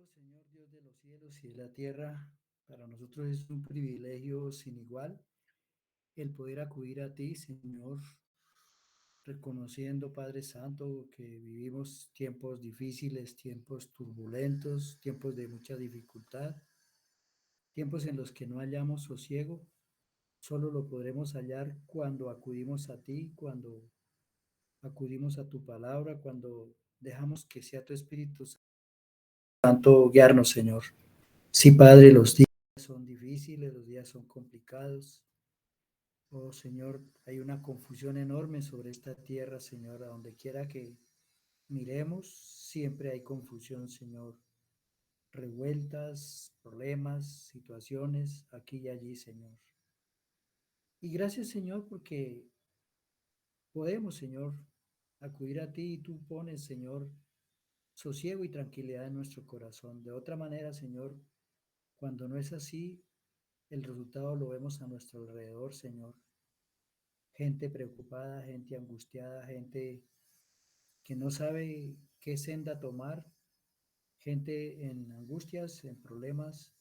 Señor Dios de los cielos y de la tierra, para nosotros es un privilegio sin igual el poder acudir a ti, Señor, reconociendo, Padre Santo, que vivimos tiempos difíciles, tiempos turbulentos, tiempos de mucha dificultad, tiempos en los que no hallamos sosiego. Solo lo podremos hallar cuando acudimos a ti, cuando acudimos a tu palabra, cuando dejamos que sea tu Espíritu Santo guiarnos, Señor. Sí, Padre, los días son difíciles, los días son complicados. Oh, Señor, hay una confusión enorme sobre esta tierra, Señor. A donde quiera que miremos, siempre hay confusión, Señor. Revueltas, problemas, situaciones, aquí y allí, Señor. Y gracias, Señor, porque podemos, Señor, acudir a ti y tú pones, Señor, sosiego y tranquilidad en nuestro corazón. De otra manera, Señor, cuando no es así, el resultado lo vemos a nuestro alrededor, Señor. Gente preocupada, gente angustiada, gente que no sabe qué senda tomar, gente en angustias, en problemas,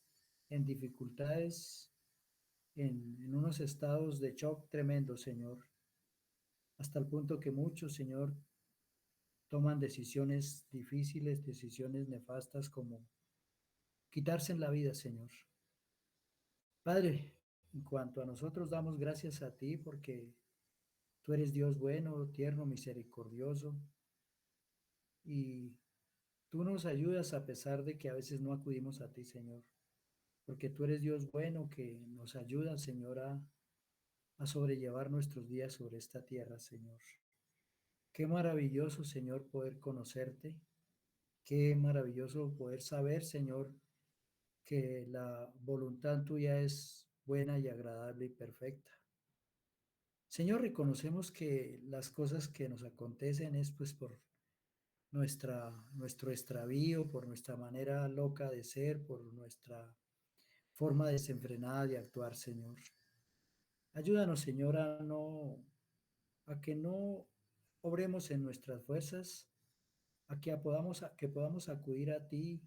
en dificultades, en unos estados de shock tremendo, Señor, hasta el punto que muchos, Señor, toman decisiones difíciles, decisiones nefastas como quitarse la vida, Señor. Padre, en cuanto a nosotros damos gracias a ti porque tú eres Dios bueno, tierno, misericordioso y tú nos ayudas a pesar de que a veces no acudimos a ti, Señor, porque tú eres Dios bueno que nos ayuda, Señor, a sobrellevar nuestros días sobre esta tierra, Señor. Qué maravilloso, Señor, poder conocerte. Qué maravilloso poder saber, Señor, que la voluntad tuya es buena y agradable y perfecta. Señor, reconocemos que las cosas que nos acontecen es pues por nuestro extravío, por nuestra manera loca de ser, por nuestra forma desenfrenada de actuar, Señor. Ayúdanos, Señor, a que no obremos en nuestras fuerzas, a que podamos acudir a ti,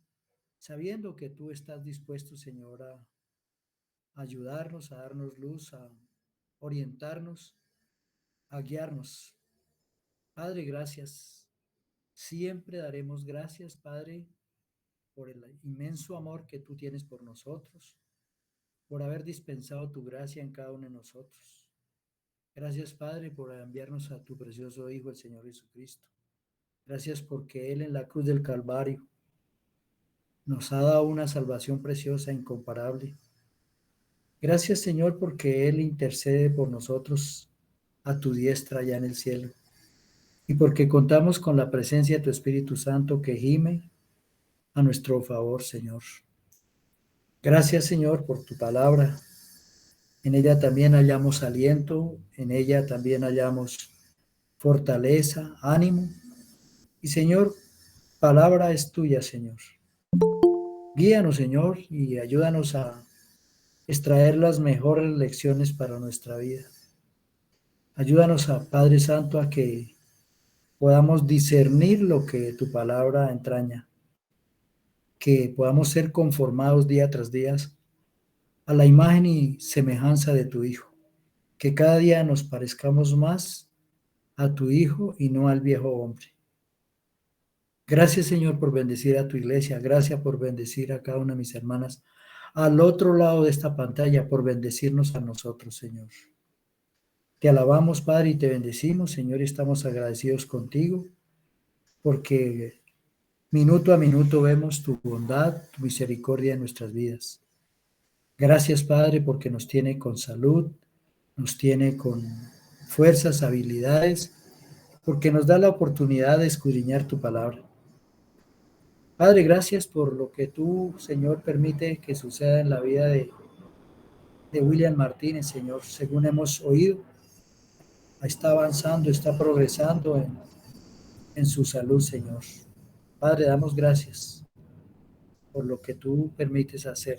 sabiendo que tú estás dispuesto, Señor, a ayudarnos, a darnos luz, a orientarnos, a guiarnos. Padre, gracias. Siempre daremos gracias, Padre, por el inmenso amor que tú tienes por nosotros, por haber dispensado tu gracia en cada uno de nosotros. Gracias, Padre, por enviarnos a tu precioso Hijo, el Señor Jesucristo. Gracias porque Él en la cruz del Calvario nos ha dado una salvación preciosa e incomparable. Gracias, Señor, porque Él intercede por nosotros a tu diestra allá en el cielo. Y porque contamos con la presencia de tu Espíritu Santo que gime a nuestro favor, Señor. Gracias, Señor, por tu palabra. En ella también hallamos aliento, en ella también hallamos fortaleza, ánimo. Y Señor, palabra es tuya, Señor. Guíanos, Señor, y ayúdanos a extraer las mejores lecciones para nuestra vida. Ayúdanos a Padre Santo a que podamos discernir lo que tu palabra entraña, que podamos ser conformados día tras día a la imagen y semejanza de tu Hijo, que cada día nos parezcamos más a tu Hijo y no al viejo hombre. Gracias, Señor, por bendecir a tu iglesia. Gracias por bendecir a cada una de mis hermanas al otro lado de esta pantalla, por bendecirnos a nosotros, Señor. Te alabamos, Padre, y te bendecimos, Señor, y estamos agradecidos contigo, porque minuto a minuto vemos tu bondad, tu misericordia en nuestras vidas. Gracias, Padre, porque nos tiene con salud, nos tiene con fuerzas, habilidades, porque nos da la oportunidad de escudriñar tu palabra. Padre, gracias por lo que tú, Señor, permite que suceda en la vida de William Martínez, Señor. Según hemos oído, está avanzando, está progresando en su salud, Señor. Padre, damos gracias por lo que tú permites hacer.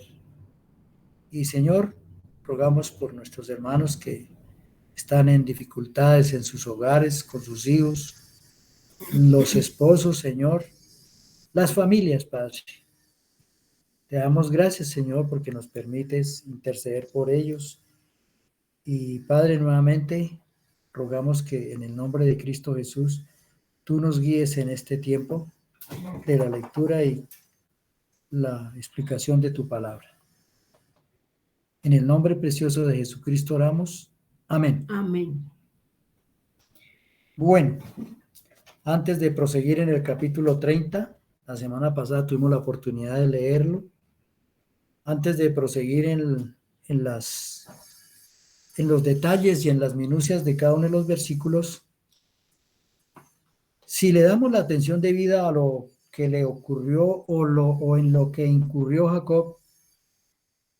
Y, Señor, rogamos por nuestros hermanos que están en dificultades en sus hogares, con sus hijos, los esposos, Señor, las familias, Padre. Te damos gracias, Señor, porque nos permites interceder por ellos. Y Padre, nuevamente rogamos que en el nombre de Cristo Jesús, tú nos guíes en este tiempo de la lectura y la explicación de tu palabra. En el nombre precioso de Jesucristo oramos. Amén. Amén. Bueno, antes de proseguir en el capítulo 30, la semana pasada tuvimos la oportunidad de leerlo. Antes de proseguir en los detalles y en las minucias de cada uno de los versículos, si le damos la atención debida a lo que le ocurrió o en lo que incurrió Jacob,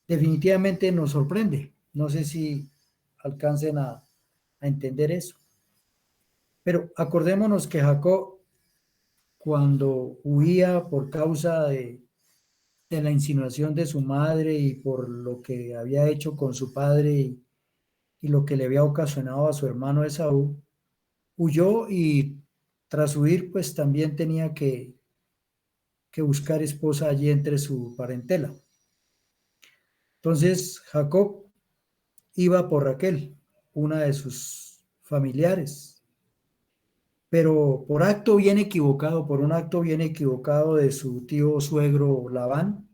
definitivamente nos sorprende. No sé si alcancen a entender eso. Pero acordémonos que Jacob, cuando huía por causa de la insinuación de su madre y por lo que había hecho con su padre y lo que le había ocasionado a su hermano Esaú, huyó y tras huir, pues también tenía que buscar esposa allí entre su parentela. Entonces Jacob iba por Raquel, una de sus familiares, pero por un acto bien equivocado de su tío suegro Labán,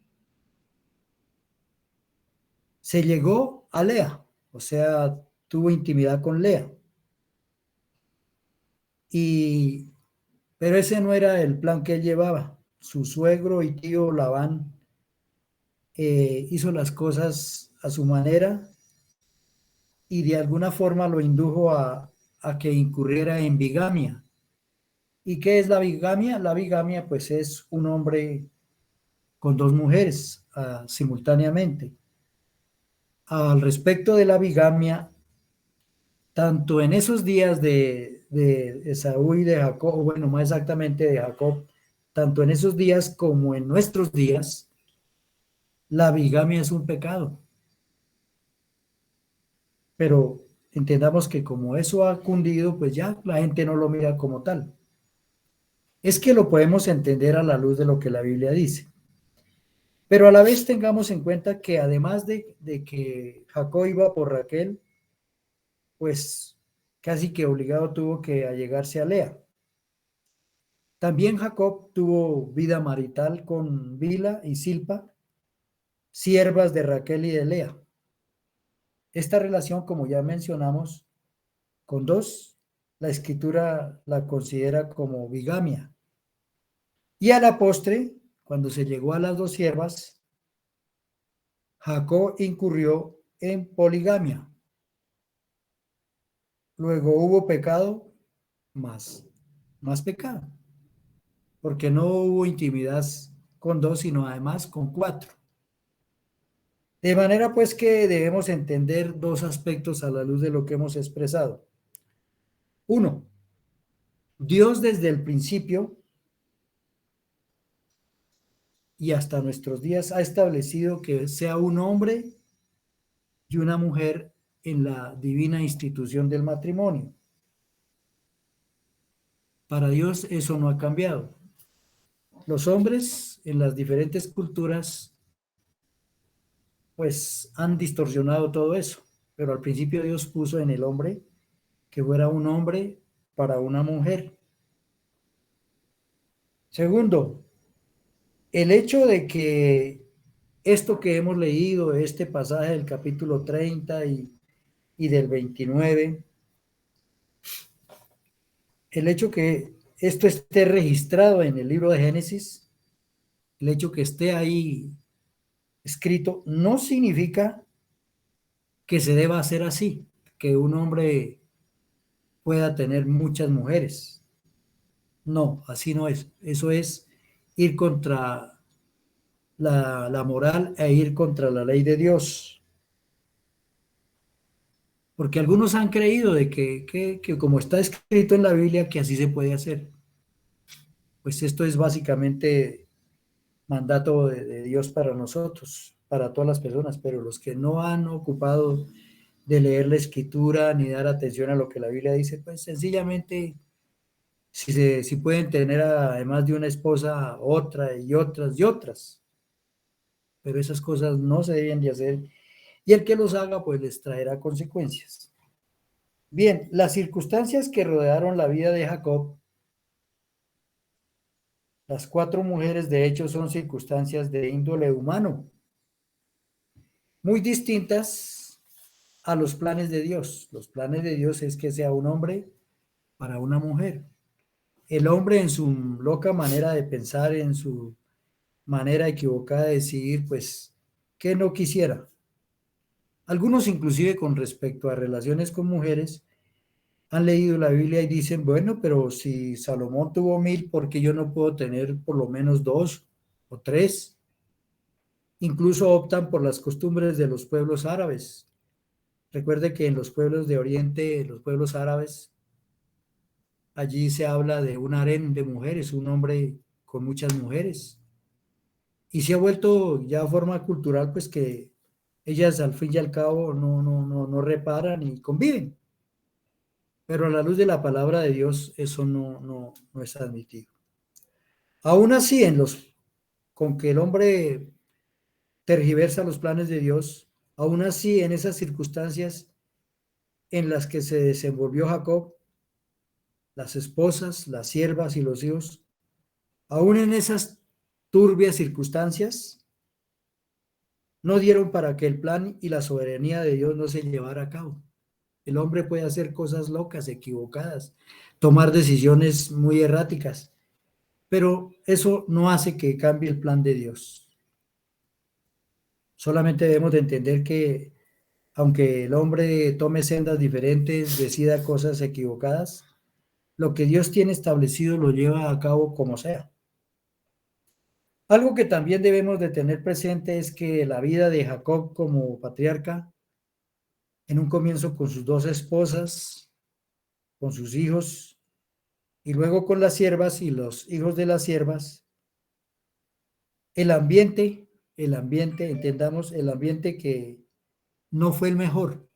se llegó a Lea, o sea, tuvo intimidad con Lea. Pero ese no era el plan que él llevaba. Su suegro y tío Labán hizo las cosas a su manera y de alguna forma lo indujo a que incurriera en bigamia. ¿Y qué es la bigamia? La bigamia pues es un hombre con dos mujeres simultáneamente. Al respecto de la bigamia, tanto en esos días de Esaú y de Jacob, bueno, más exactamente de Jacob, tanto en esos días como en nuestros días, la bigamia es un pecado. Pero entendamos que como eso ha cundido, pues ya la gente no lo mira como tal. Es que lo podemos entender a la luz de lo que la Biblia dice. Pero a la vez tengamos en cuenta que además de que Jacob iba por Raquel, pues casi que obligado tuvo que allegarse a Lea. También Jacob tuvo vida marital con Bila y Silpa, siervas de Raquel y de Lea. Esta relación, como ya mencionamos, con dos, la escritura la considera como bigamia. Y a la postre, cuando se llegó a las dos siervas, Jacob incurrió en poligamia. Luego hubo pecado, más pecado, porque no hubo intimidad con dos, sino además con cuatro. De manera pues que debemos entender dos aspectos a la luz de lo que hemos expresado. Uno, Dios desde el principio y hasta nuestros días ha establecido que sea un hombre y una mujer en la divina institución del matrimonio. Para Dios eso no ha cambiado. Los hombres en las diferentes culturas pues han distorsionado todo eso, pero al principio Dios puso en el hombre que fuera un hombre para una mujer. Segundo, el hecho de que esto que hemos leído, este pasaje del capítulo 30 y del 29, el hecho que esto esté registrado en el libro de Génesis, el hecho que esté ahí escrito, no significa que se deba hacer así, que un hombre pueda tener muchas mujeres. No, así no es. Eso es ir contra la moral e ir contra la ley de Dios. Porque algunos han creído de que como está escrito en la Biblia, que así se puede hacer. Pues esto es básicamente mandato de Dios para nosotros, para todas las personas, pero los que no han ocupado de leer la escritura ni dar atención a lo que la Biblia dice, pues sencillamente si pueden tener además de una esposa otra y otras y otras. pero esas cosas no se deben de hacer y el que los haga pues les traerá consecuencias. Bien, las circunstancias que rodearon la vida de Jacob, las 4 mujeres de hecho son circunstancias de índole humano, muy distintas a los planes de Dios. Los planes de Dios es que sea un hombre para una mujer. El hombre en su loca manera de pensar, en su manera equivocada de decidir, pues, que no quisiera. Algunos inclusive con respecto a relaciones con mujeres, han leído la Biblia y dicen, bueno, pero si Salomón tuvo 1000, ¿por qué yo no puedo tener por lo menos 2 o 3? Incluso optan por las costumbres de los pueblos árabes. Recuerde que en los pueblos de Oriente, los pueblos árabes, allí se habla de un harén de mujeres, un hombre con muchas mujeres. Y se ha vuelto ya forma cultural, pues que ellas al fin y al cabo no reparan y conviven. Pero a la luz de la palabra de Dios, eso no es admitido. Aún así, con que el hombre tergiversa los planes de Dios, aún así en esas circunstancias en las que se desenvolvió Jacob, las esposas, las siervas y los hijos, aún en esas turbias circunstancias, no dieron para que el plan y la soberanía de Dios no se llevara a cabo. El hombre puede hacer cosas locas, equivocadas, tomar decisiones muy erráticas, pero eso no hace que cambie el plan de Dios. Solamente debemos de entender que aunque el hombre tome sendas diferentes, decida cosas equivocadas, lo que Dios tiene establecido lo lleva a cabo como sea. Algo que también debemos de tener presente es que la vida de Jacob como patriarca, en un comienzo con sus 2 esposas, con sus hijos, y luego con las siervas y los hijos de las siervas, el ambiente, entendamos, el ambiente que no fue el mejor,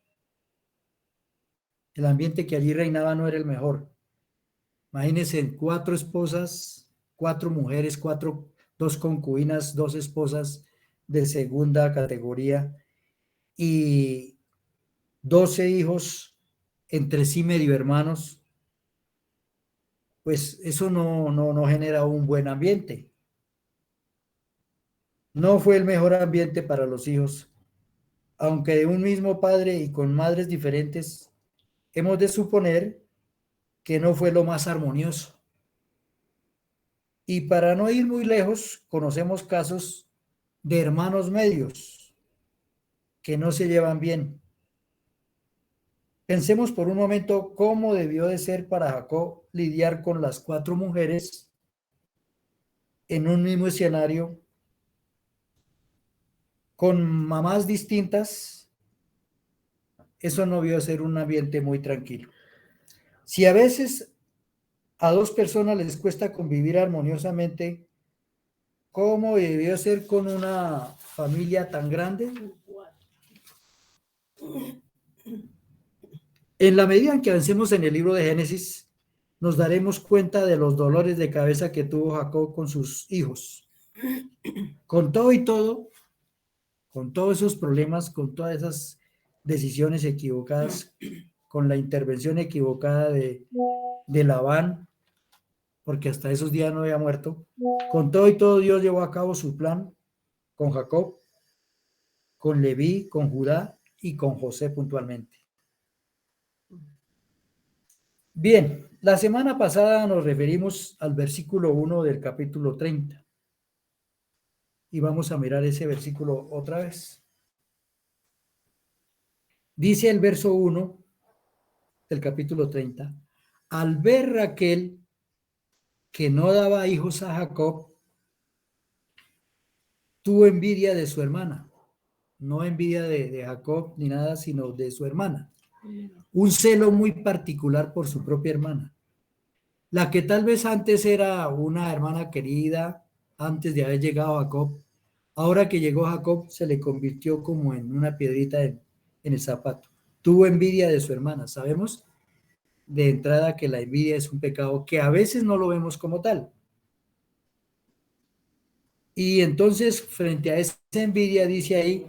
el ambiente que allí reinaba no era el mejor. Imagínense 4 esposas, 4 mujeres, 2 concubinas, 2 esposas de segunda categoría y 12 hijos entre sí medio hermanos, pues eso no genera un buen ambiente. No fue el mejor ambiente para los hijos, aunque de un mismo padre y con madres diferentes, hemos de suponer que no fue lo más armonioso. Y para no ir muy lejos, conocemos casos de hermanos medios que no se llevan bien. Pensemos por un momento cómo debió de ser para Jacob lidiar con las 4 mujeres en un mismo escenario, con mamás distintas. Eso no debió ser un ambiente muy tranquilo. Si a veces a 2 personas les cuesta convivir armoniosamente, ¿cómo debió ser con una familia tan grande? En la medida en que avancemos en el libro de Génesis, nos daremos cuenta de los dolores de cabeza que tuvo Jacob con sus hijos. Con todo y todo, con todos esos problemas, con todas esas decisiones equivocadas, con la intervención equivocada de Labán, porque hasta esos días no había muerto, con todo y todo Dios llevó a cabo su plan con Jacob, con Leví, con Judá y con José puntualmente. Bien, la semana pasada nos referimos al versículo 1 del capítulo 30 y vamos a mirar ese versículo otra vez. Dice el verso 1 del capítulo 30, al ver Raquel que no daba hijos a Jacob, tuvo envidia de su hermana, no envidia de Jacob ni nada, sino de su hermana. Un celo muy particular por su propia hermana, la que tal vez antes era una hermana querida, antes de haber llegado Jacob. Ahora que llegó Jacob, se le convirtió como en una piedrita en el zapato. Tuvo envidia de su hermana. Sabemos de entrada que la envidia es un pecado que a veces no lo vemos como tal. Y entonces, frente a esa envidia, dice ahí,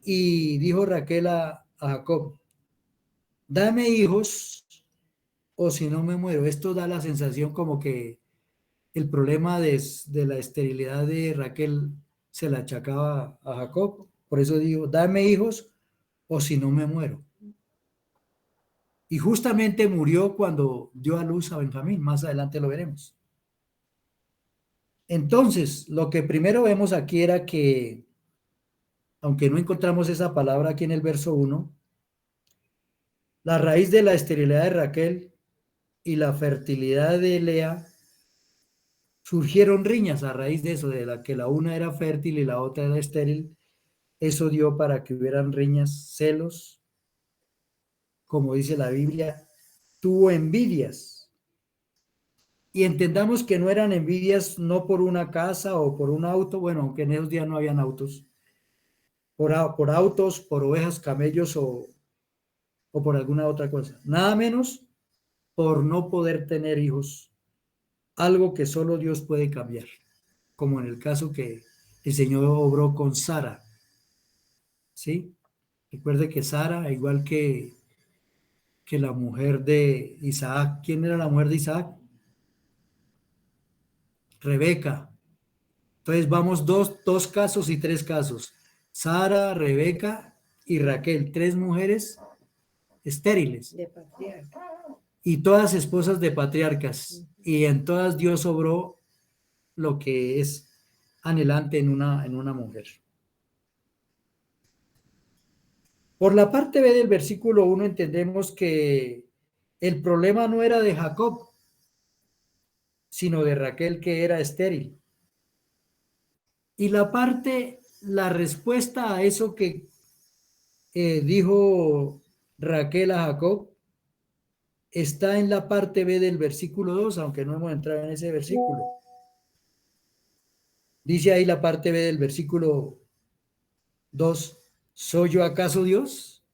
y dijo Raquel a Jacob, dame hijos o si no me muero. Esto da la sensación como que el problema de la esterilidad de Raquel se la achacaba a Jacob. Por eso digo, dame hijos o si no me muero. Y justamente murió cuando dio a luz a Benjamín. Más adelante lo veremos. Entonces, lo que primero vemos aquí era que, aunque no encontramos esa palabra aquí en el verso 1, la raíz de la esterilidad de Raquel y la fertilidad de Lea surgieron riñas a raíz de eso, de la que la una era fértil y la otra era estéril. Eso dio para que hubieran riñas, celos, como dice la Biblia, tuvo envidias. Y entendamos que no eran envidias no por una casa o por un auto, bueno, aunque en esos días no habían autos, por autos, por ovejas, camellos o por alguna otra cosa. Nada menos por no poder tener hijos, algo que solo Dios puede cambiar, como en el caso que el Señor obró con Sara, ¿sí? Recuerde que Sara, igual que la mujer de Isaac, ¿quién era la mujer de Isaac? Rebeca. Entonces vamos dos casos y tres casos. Sara, Rebeca y Raquel, tres mujeres estériles. De patriarca. Y todas esposas de patriarcas. Y en todas Dios obró lo que es anhelante en una mujer. Por la parte B del versículo 1 entendemos que el problema no era de Jacob, sino de Raquel, que era estéril. Y la respuesta a eso que dijo Raquel a Jacob está en la parte B del versículo 2, aunque no hemos entrado en ese versículo. Dice ahí la parte B del versículo 2, ¿soy yo acaso Dios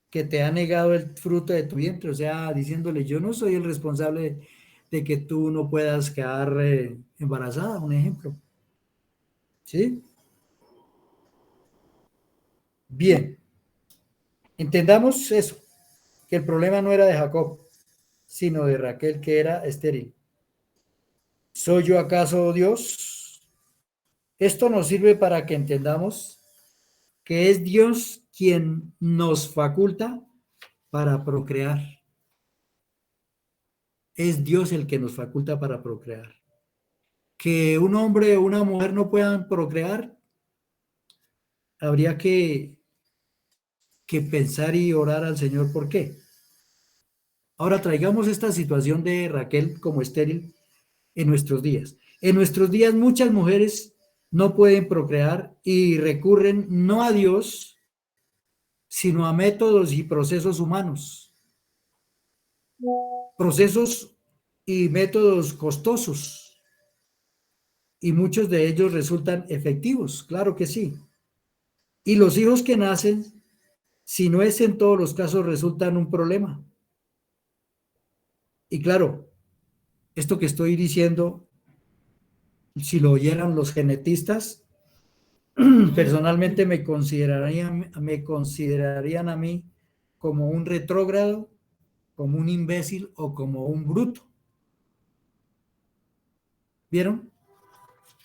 que te ha negado el fruto de tu vientre? O sea, diciéndole, yo no soy el responsable de que tú no puedas quedar embarazada, un ejemplo. ¿Sí? Bien, entendamos eso, que el problema no era de Jacob, sino de Raquel, que era estéril. ¿Soy yo acaso Dios? Esto nos sirve para que entendamos que es Dios quien nos faculta para procrear. Es Dios el que nos faculta para procrear. Que un hombre o una mujer no puedan procrear, habría que pensar y orar al Señor por qué. Ahora traigamos esta situación de Raquel como estéril en nuestros días. En nuestros días muchas mujeres no pueden procrear y recurren no a Dios, sino a métodos y procesos humanos, procesos y métodos costosos, y muchos de ellos resultan efectivos, claro que sí. Y los hijos que nacen, si no es en todos los casos, resultan un problema. Y claro, esto que estoy diciendo, si lo oyeran los genetistas, personalmente me considerarían a mí como un retrógrado, como un imbécil o como un bruto. ¿Vieron?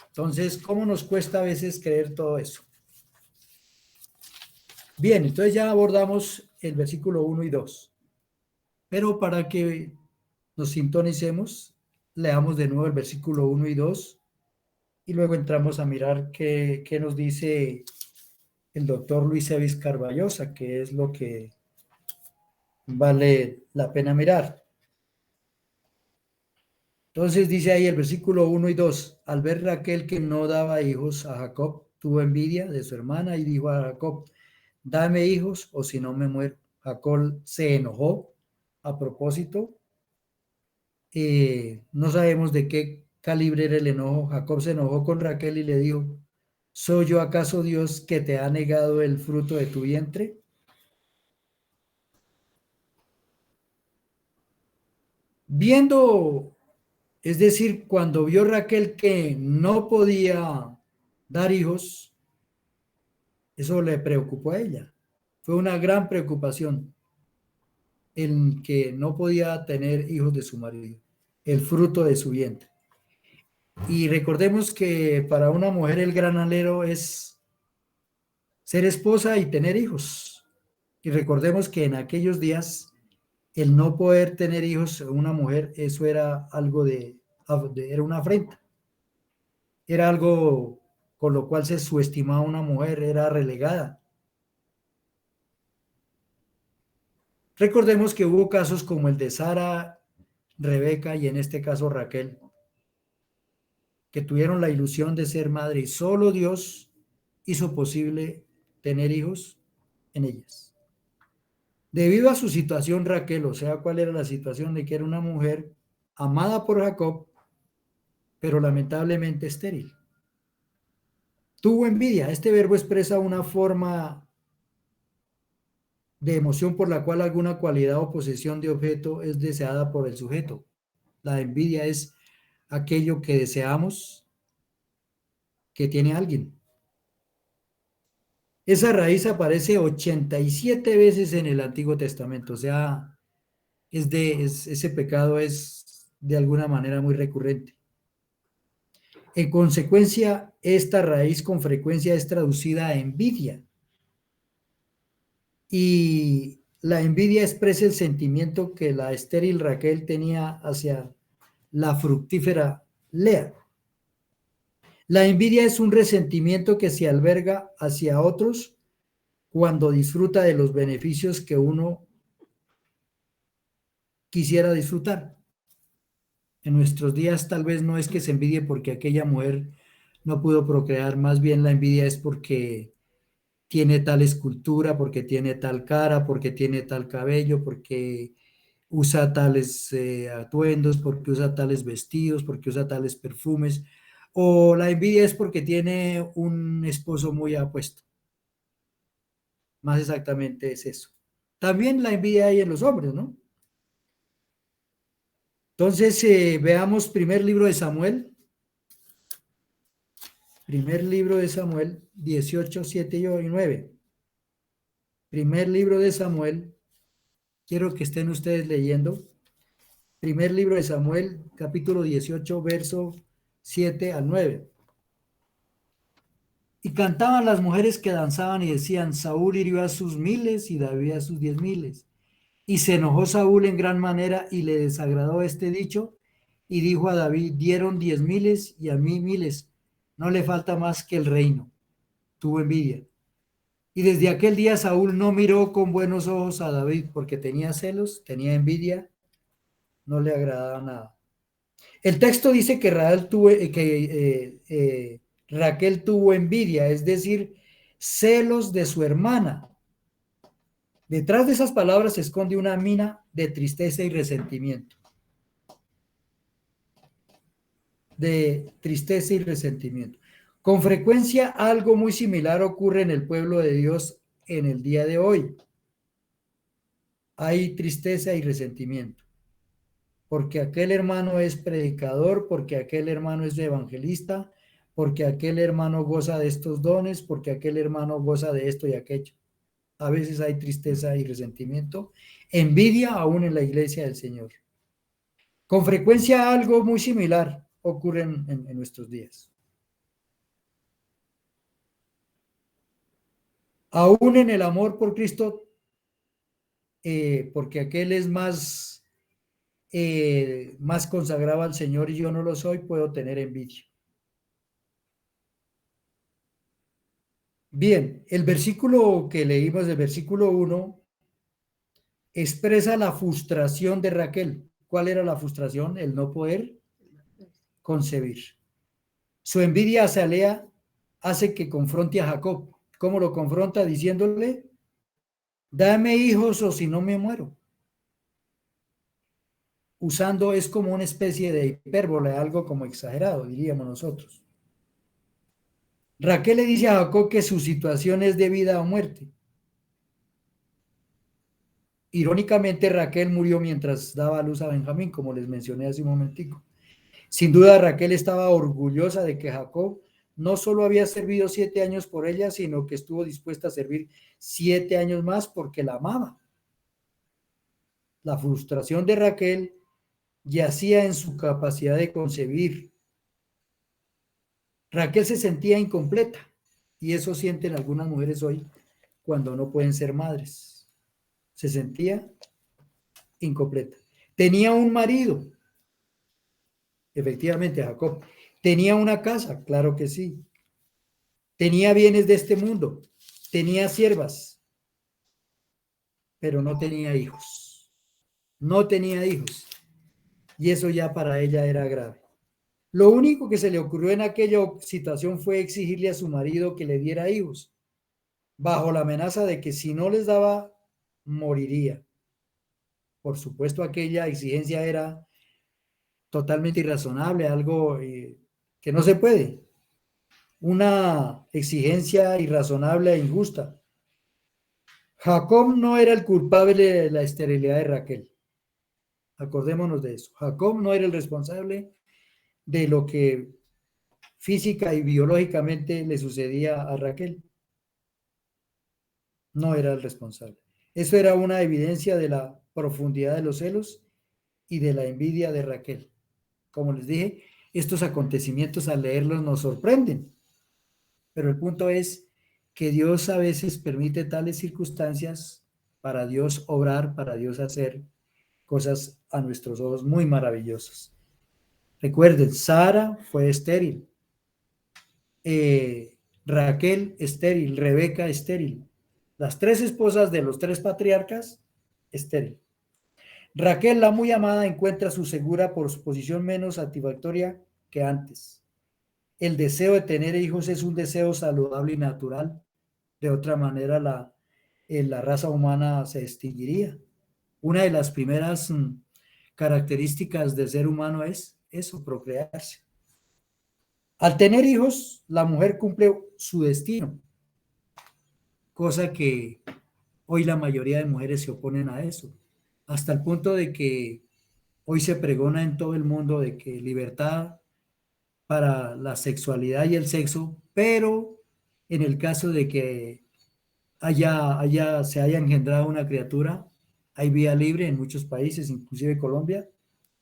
Entonces, ¿cómo nos cuesta a veces creer todo eso? Bien, entonces ya abordamos el versículo 1 y 2. Pero para que nos sintonicemos, leamos de nuevo el versículo 1 y 2 y luego entramos a mirar qué nos dice el doctor Luis Evis Carballosa, que es lo que vale la pena mirar. Entonces dice ahí el versículo 1 y 2, al ver Raquel que no daba hijos a Jacob, tuvo envidia de su hermana y dijo a Jacob, dame hijos o si no me muero. Jacob se enojó a propósito. No sabemos de qué calibre era el enojo. Jacob se enojó con Raquel y le dijo, ¿soy yo acaso Dios que te ha negado el fruto de tu vientre? Viendo, es decir, cuando vio Raquel que no podía dar hijos, eso le preocupó a ella. Fue una gran preocupación en que no podía tener hijos de su marido, el fruto de su vientre. Y recordemos que para una mujer el gran anhelo es ser esposa y tener hijos. Y recordemos que en aquellos días el no poder tener hijos una mujer, eso era algo era una afrenta. Era algo con lo cual se subestimaba a una mujer, era relegada. Recordemos que hubo casos como el de Sara, Rebeca y en este caso Raquel, que tuvieron la ilusión de ser madre y solo Dios hizo posible tener hijos en ellas. Debido a su situación, Raquel, o sea, cuál era la situación de que era una mujer amada por Jacob, pero lamentablemente estéril. Tuvo envidia. Este verbo expresa una forma de emoción por la cual alguna cualidad o posesión de objeto es deseada por el sujeto. La envidia es aquello que deseamos que tiene alguien. Esa raíz aparece 87 veces en el Antiguo Testamento, o sea, ese pecado es de alguna manera muy recurrente. En consecuencia, esta raíz con frecuencia es traducida a envidia. Y la envidia expresa el sentimiento que la estéril Raquel tenía hacia la fructífera Lea. La envidia es un resentimiento que se alberga hacia otros cuando disfruta de los beneficios que uno quisiera disfrutar. En nuestros días tal vez no es que se envidie porque aquella mujer no pudo procrear, más bien la envidia es porque tiene tal escultura, porque tiene tal cara, porque tiene tal cabello, porque usa tales atuendos, porque usa tales vestidos, porque usa tales perfumes, o la envidia es porque tiene un esposo muy apuesto. Más exactamente es eso. También la envidia hay en los hombres, ¿no? Entonces, veamos primer libro de Samuel 18, 7 y 9. Primer libro de Samuel, quiero que estén ustedes leyendo. Primer libro de Samuel, capítulo 18, verso 7 al 9. Y cantaban las mujeres que danzaban y decían, Saúl hirió a sus miles y David a sus 10,000. Y se enojó Saúl en gran manera y le desagradó este dicho y dijo a David, dieron 10,000 y a mí miles, no le falta más que el reino. Tuvo envidia. Y desde aquel día Saúl no miró con buenos ojos a David porque tenía celos, tenía envidia, no le agradaba nada. El texto dice que Raquel tuvo envidia, es decir, celos de su hermana. Detrás de esas palabras se esconde una mina de tristeza y resentimiento. De tristeza y resentimiento. Con frecuencia algo muy similar ocurre en el pueblo de Dios en el día de hoy. Hay tristeza y resentimiento. Porque aquel hermano es predicador, porque aquel hermano es evangelista, porque aquel hermano goza de estos dones, porque aquel hermano goza de esto y aquello. A veces hay tristeza y resentimiento, envidia aún en la iglesia del Señor. Con frecuencia algo muy similar ocurre en nuestros días. Aún en el amor por Cristo, porque aquel es más consagrado al Señor y yo no lo soy, puedo tener envidia. Bien, el versículo que leímos, el versículo 1, expresa la frustración de Raquel. ¿Cuál era la frustración? El no poder concebir. Su envidia hacia Lea hace que confronte a Jacob. ¿Cómo lo confronta? Diciéndole, dame hijos o si no me muero. Usando es como una especie de hipérbole, algo como exagerado, diríamos nosotros. Raquel le dice a Jacob que su situación es de vida o muerte. Irónicamente, Raquel murió mientras daba a luz a Benjamín, como les mencioné hace un momentico. Sin duda, Raquel estaba orgullosa de que Jacob no solo había servido 7 años por ella, sino que estuvo dispuesta a servir 7 años más porque la amaba. La frustración de Raquel yacía en su capacidad de concebir. Raquel se sentía incompleta y eso sienten algunas mujeres hoy cuando no pueden ser madres. Se sentía incompleta. Tenía un marido, efectivamente, Jacob. Tenía una casa, claro que sí. Tenía bienes de este mundo. Tenía siervas, pero no tenía hijos. No tenía hijos. Y eso ya para ella era grave. Lo único que se le ocurrió en aquella situación fue exigirle a su marido que le diera hijos, bajo la amenaza de que si no les daba, moriría. Por supuesto, aquella exigencia era totalmente irrazonable, algo que no se puede. Una exigencia irrazonable e injusta. Jacob no era el culpable de la esterilidad de Raquel. Acordémonos de eso. Jacob no era el responsable de lo que física y biológicamente le sucedía a Raquel. No era el responsable. Eso era una evidencia de la profundidad de los celos y de la envidia de Raquel. Como les dije, estos acontecimientos al leerlos nos sorprenden, pero el punto es que Dios a veces permite tales circunstancias para Dios obrar, para Dios hacer cosas a nuestros ojos muy maravillosas. Recuerden, Sara fue estéril, Raquel estéril, Rebeca estéril, las 3 esposas de los 3 patriarcas estéril. Raquel, la muy amada, encuentra su segura por su posición menos satisfactoria que antes. El deseo de tener hijos es un deseo saludable y natural. De otra manera, la raza humana se extinguiría. Una de las primeras características del ser humano es eso, procrearse. Al tener hijos, la mujer cumple su destino, cosa que hoy la mayoría de mujeres se oponen a eso, hasta el punto de que hoy se pregona en todo el mundo de que libertad para la sexualidad y el sexo, pero en el caso de que se haya engendrado una criatura, hay vía libre en muchos países, inclusive Colombia,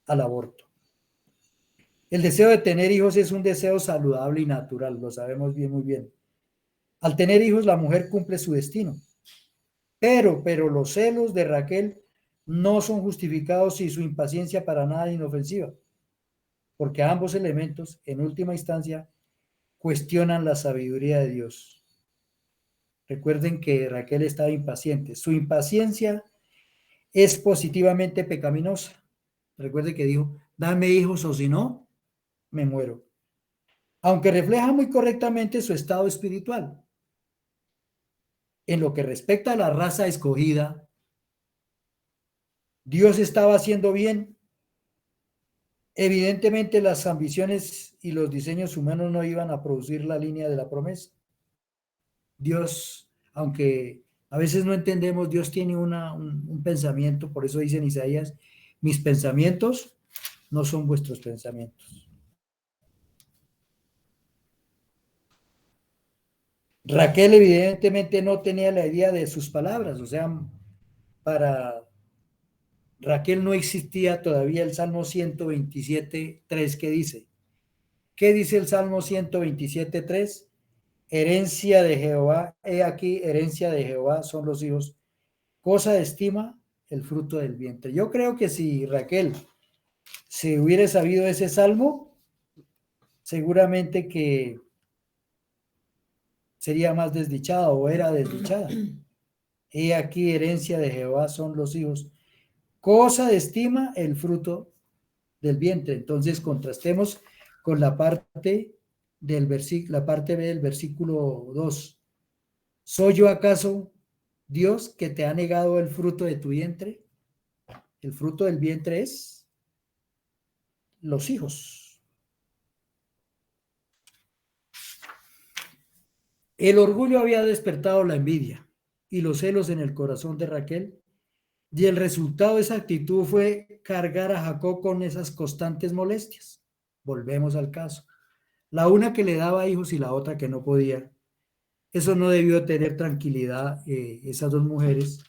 al aborto. El deseo de tener hijos es un deseo saludable y natural, lo sabemos bien, muy bien. Al tener hijos, la mujer cumple su destino. Pero los celos de Raquel no son justificados y su impaciencia para nada inofensiva, porque ambos elementos, en última instancia, cuestionan la sabiduría de Dios. Recuerden que Raquel estaba impaciente. Su impaciencia es positivamente pecaminosa. Recuerden que dijo, dame hijos o si no, me muero. Aunque refleja muy correctamente su estado espiritual. En lo que respecta a la raza escogida, Dios estaba haciendo bien. Evidentemente las ambiciones y los diseños humanos no iban a producir la línea de la promesa. Dios, aunque a veces no entendemos, Dios tiene un pensamiento, por eso dice en Isaías, mis pensamientos no son vuestros pensamientos. Raquel evidentemente no tenía la idea de sus palabras, o sea, para Raquel no existía todavía el Salmo 127.3 que dice, ¿qué dice el Salmo 127.3? Herencia de Jehová, he aquí, herencia de Jehová son los hijos, cosa de estima el fruto del vientre. Yo creo que si Raquel se hubiera sabido ese salmo, seguramente que sería más desdichada o era desdichada. He aquí, herencia de Jehová son los hijos, cosa de estima el fruto del vientre. Entonces contrastemos con la parte del versículo, la parte B del versículo 2. ¿Soy yo acaso Dios que te ha negado el fruto de tu vientre? El fruto del vientre es los hijos. El orgullo había despertado la envidia y los celos en el corazón de Raquel, y el resultado de esa actitud fue cargar a Jacob con esas constantes molestias. Volvemos al caso. la una que le daba hijos y la otra que no podía. Eso no debió tener tranquilidad esas dos mujeres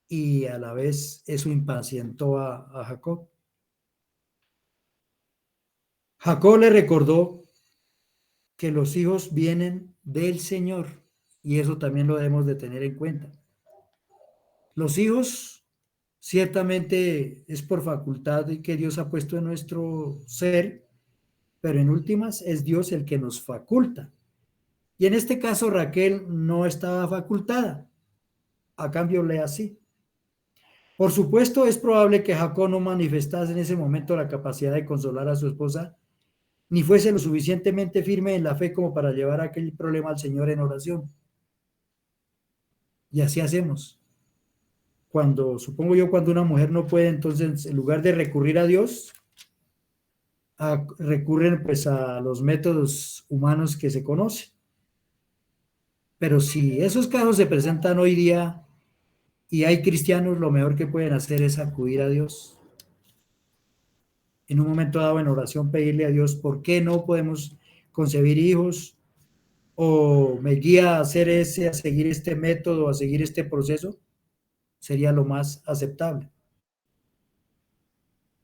y a la vez eso impacientó a Jacob. Jacob le recordó que los hijos vienen del Señor y eso también lo debemos de tener en cuenta. Los hijos ciertamente es por facultad que Dios ha puesto en nuestro ser, pero en últimas es Dios el que nos faculta. Y en este caso Raquel no estaba facultada, a cambio Lea sí. Por supuesto, es probable que Jacob no manifestase en ese momento la capacidad de consolar a su esposa, ni fuese lo suficientemente firme en la fe como para llevar aquel problema al Señor en oración. Y así hacemos. Cuando, supongo yo, cuando una mujer no puede, entonces, en lugar de recurrir a Dios, recurren pues a los métodos humanos que se conocen. Pero si esos casos se presentan hoy día y hay cristianos, lo mejor que pueden hacer es acudir a Dios. En un momento dado en oración pedirle a Dios por qué no podemos concebir hijos o me guía a hacer a seguir este método, a seguir este proceso, sería lo más aceptable.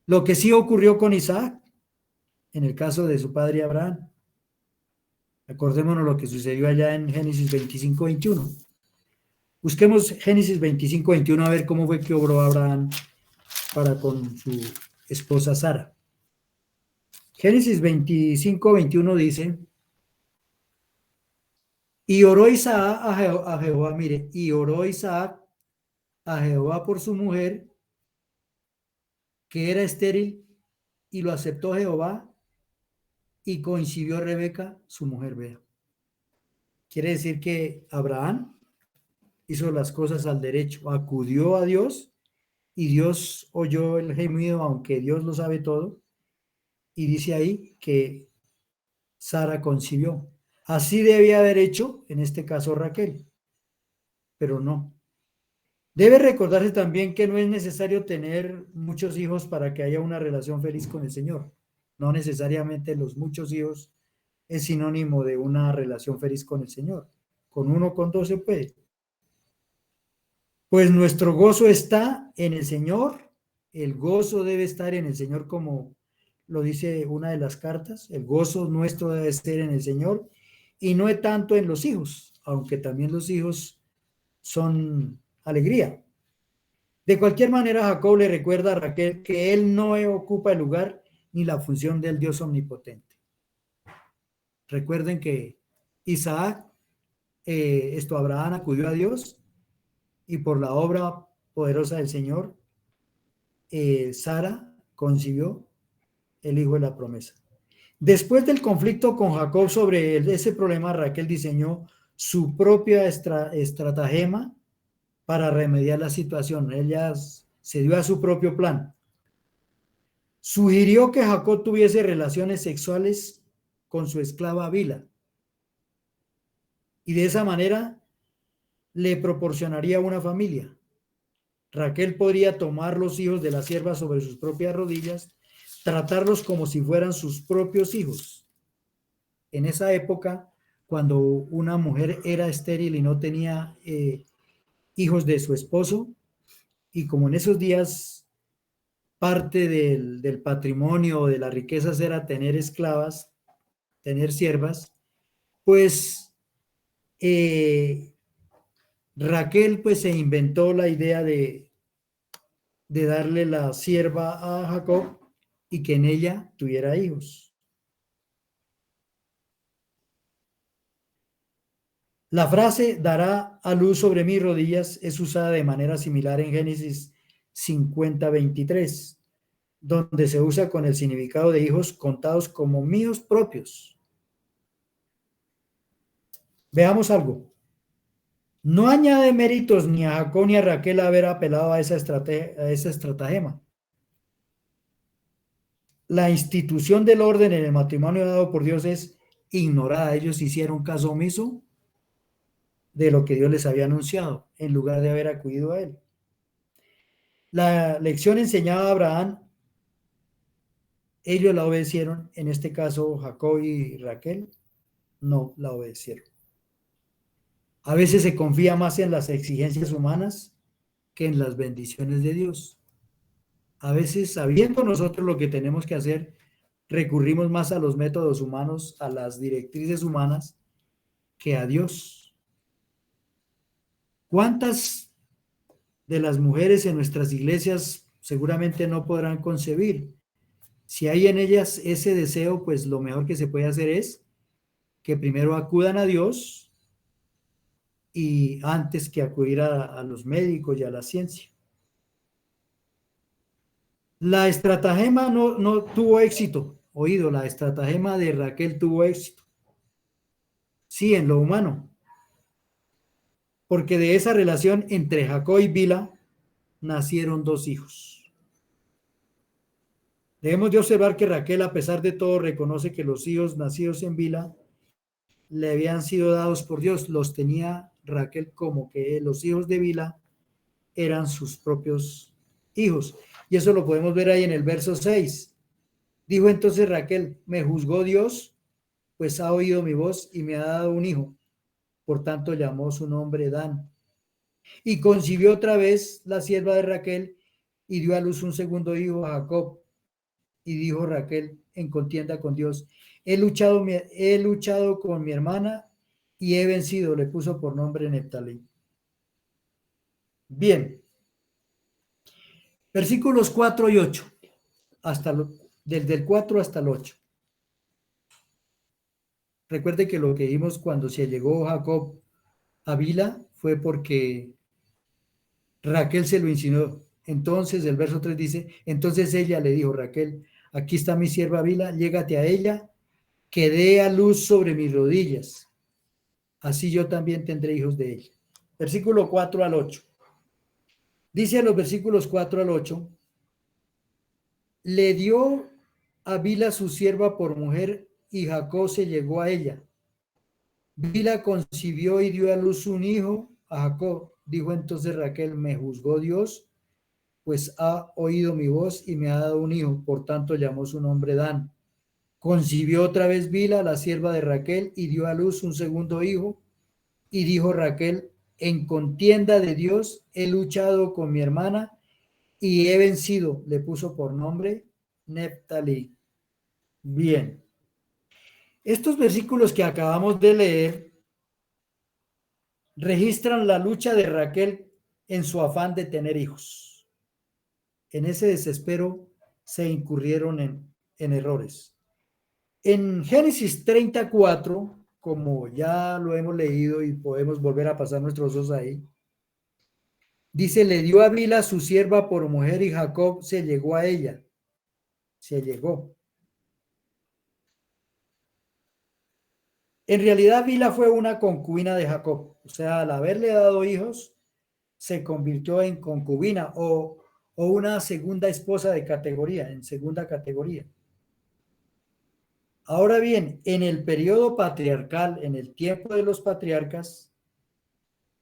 Lo que sí ocurrió con Isaac, en el caso de su padre Abraham, acordémonos lo que sucedió allá en Génesis 25:21. Busquemos Génesis 25:21 a ver cómo fue que obró Abraham para con su esposa Sara. Génesis 25:21 dice, y oró Isaac a Jehová, mire, y oró Isaac a Jehová por su mujer, que era estéril, y lo aceptó Jehová, y coincidió Rebeca, su mujer, vea. Quiere decir que Abraham hizo las cosas al derecho, acudió a Dios, y Dios oyó el gemido, aunque Dios lo sabe todo, y dice ahí que Sara concibió. Así debía haber hecho, en este caso Raquel, pero no. Debe recordarse también que no es necesario tener muchos hijos para que haya una relación feliz con el Señor. No necesariamente los muchos hijos es sinónimo de una relación feliz con el Señor. Con uno, con dos se puede. Pues nuestro gozo está en el Señor. El gozo debe estar en el Señor, como lo dice una de las cartas. El gozo nuestro debe estar en el Señor y no es tanto en los hijos, aunque también los hijos son alegría. De cualquier manera, Jacob le recuerda a Raquel que él no ocupa el lugar ni la función del Dios omnipotente. Recuerden que Isaac, Abraham acudió a Dios y por la obra poderosa del Señor, Sara concibió el hijo de la promesa. Después del conflicto con Jacob sobre ese problema, Raquel diseñó su propia estratagema para remediar la situación. Ella se dio a su propio plan. Sugirió que Jacob tuviese relaciones sexuales con su esclava Bila y de esa manera le proporcionaría una familia. Raquel podría tomar los hijos de la sierva sobre sus propias rodillas, tratarlos como si fueran sus propios hijos. En esa época, cuando una mujer era estéril y no tenía hijos de su esposo, y como en esos días parte del patrimonio de las riquezas era tener esclavas, tener siervas, pues Raquel pues se inventó la idea de darle la sierva a Jacob y que en ella tuviera hijos. La frase dará a luz sobre mis rodillas es usada de manera similar en Génesis 50:23, donde se usa con el significado de hijos contados como míos propios. Veamos algo. No añade méritos ni a Jacob ni a Raquel haber apelado a esa estratagema. La institución del orden en el matrimonio dado por Dios es ignorada. Ellos hicieron caso omiso de lo que Dios les había anunciado en lugar de haber acudido a él. La lección enseñada a Abraham Ellos la obedecieron, en este caso Jacob y Raquel no la obedecieron. A veces se confía más en las exigencias humanas que en las bendiciones de Dios. A veces, sabiendo nosotros lo que tenemos que hacer, recurrimos más a los métodos humanos, a las directrices humanas, que a Dios. ¿Cuántas de las mujeres en nuestras iglesias seguramente no podrán concebir? Si hay en ellas ese deseo, pues lo mejor que se puede hacer es que primero acudan a Dios y antes que acudir a los médicos y a la ciencia. La estratagema no tuvo éxito. Oído, la estratagema de Raquel tuvo éxito. Sí, en lo humano. Porque de esa relación entre Jacob y Bila nacieron dos hijos. Debemos de observar que Raquel, a pesar de todo, reconoce que los hijos nacidos en Bila le habían sido dados por Dios. Los tenía Raquel como que los hijos de Bila eran sus propios hijos. Y eso lo podemos ver ahí en el verso 6. Dijo entonces Raquel, me juzgó Dios, pues ha oído mi voz y me ha dado un hijo. Por tanto llamó su nombre Dan. Y concibió otra vez la sierva de Raquel y dio a luz un segundo hijo a Jacob. Y dijo Raquel en contienda con Dios, he luchado con mi hermana y he vencido. Le puso por nombre Neftalí. Bien, versículos 4 y 8, desde el 4 hasta el 8. Recuerde que lo que vimos cuando se llegó Jacob a Bila fue porque Raquel se lo insinuó. Entonces el verso 3 dice, entonces ella le dijo, Raquel, aquí está mi sierva Bila, llégate a ella, que dé a luz sobre mis rodillas. Así yo también tendré hijos de ella. Versículo 4 al 8. Dice a los versículos 4 al 8, le dio a Bila su sierva por mujer y Jacob se llegó a ella. Bila concibió y dio a luz un hijo a Jacob. Dijo entonces Raquel, me juzgó Dios, pues ha oído mi voz y me ha dado un hijo. Por tanto llamó su nombre Dan. Concibió otra vez Bila, la sierva de Raquel, y dio a luz un segundo hijo. Y dijo Raquel, en contienda de Dios he luchado con mi hermana y he vencido. Le puso por nombre Neftalí. Bien. Estos versículos que acabamos de leer registran la lucha de Raquel en su afán de tener hijos. En ese desespero se incurrieron en errores. En Génesis 34, como ya lo hemos leído y podemos volver a pasar nuestros ojos ahí, dice, le dio a Bila su sierva por mujer y Jacob se llegó a ella. Se llegó. En realidad Bila fue una concubina de Jacob. O sea, al haberle dado hijos, se convirtió en concubina o una segunda esposa de categoría, en segunda categoría. Ahora bien, en el periodo patriarcal, en el tiempo de los patriarcas,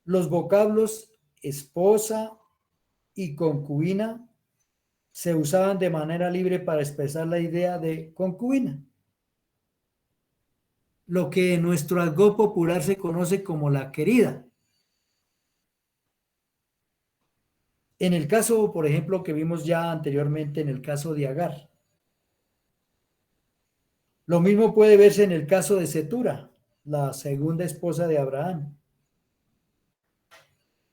los vocablos esposa y concubina se usaban de manera libre para expresar la idea de concubina, lo que en nuestro argot popular se conoce como la querida. En el caso, por ejemplo, que vimos ya anteriormente en el caso de Agar. Lo mismo puede verse en el caso de Cetura, la segunda esposa de Abraham.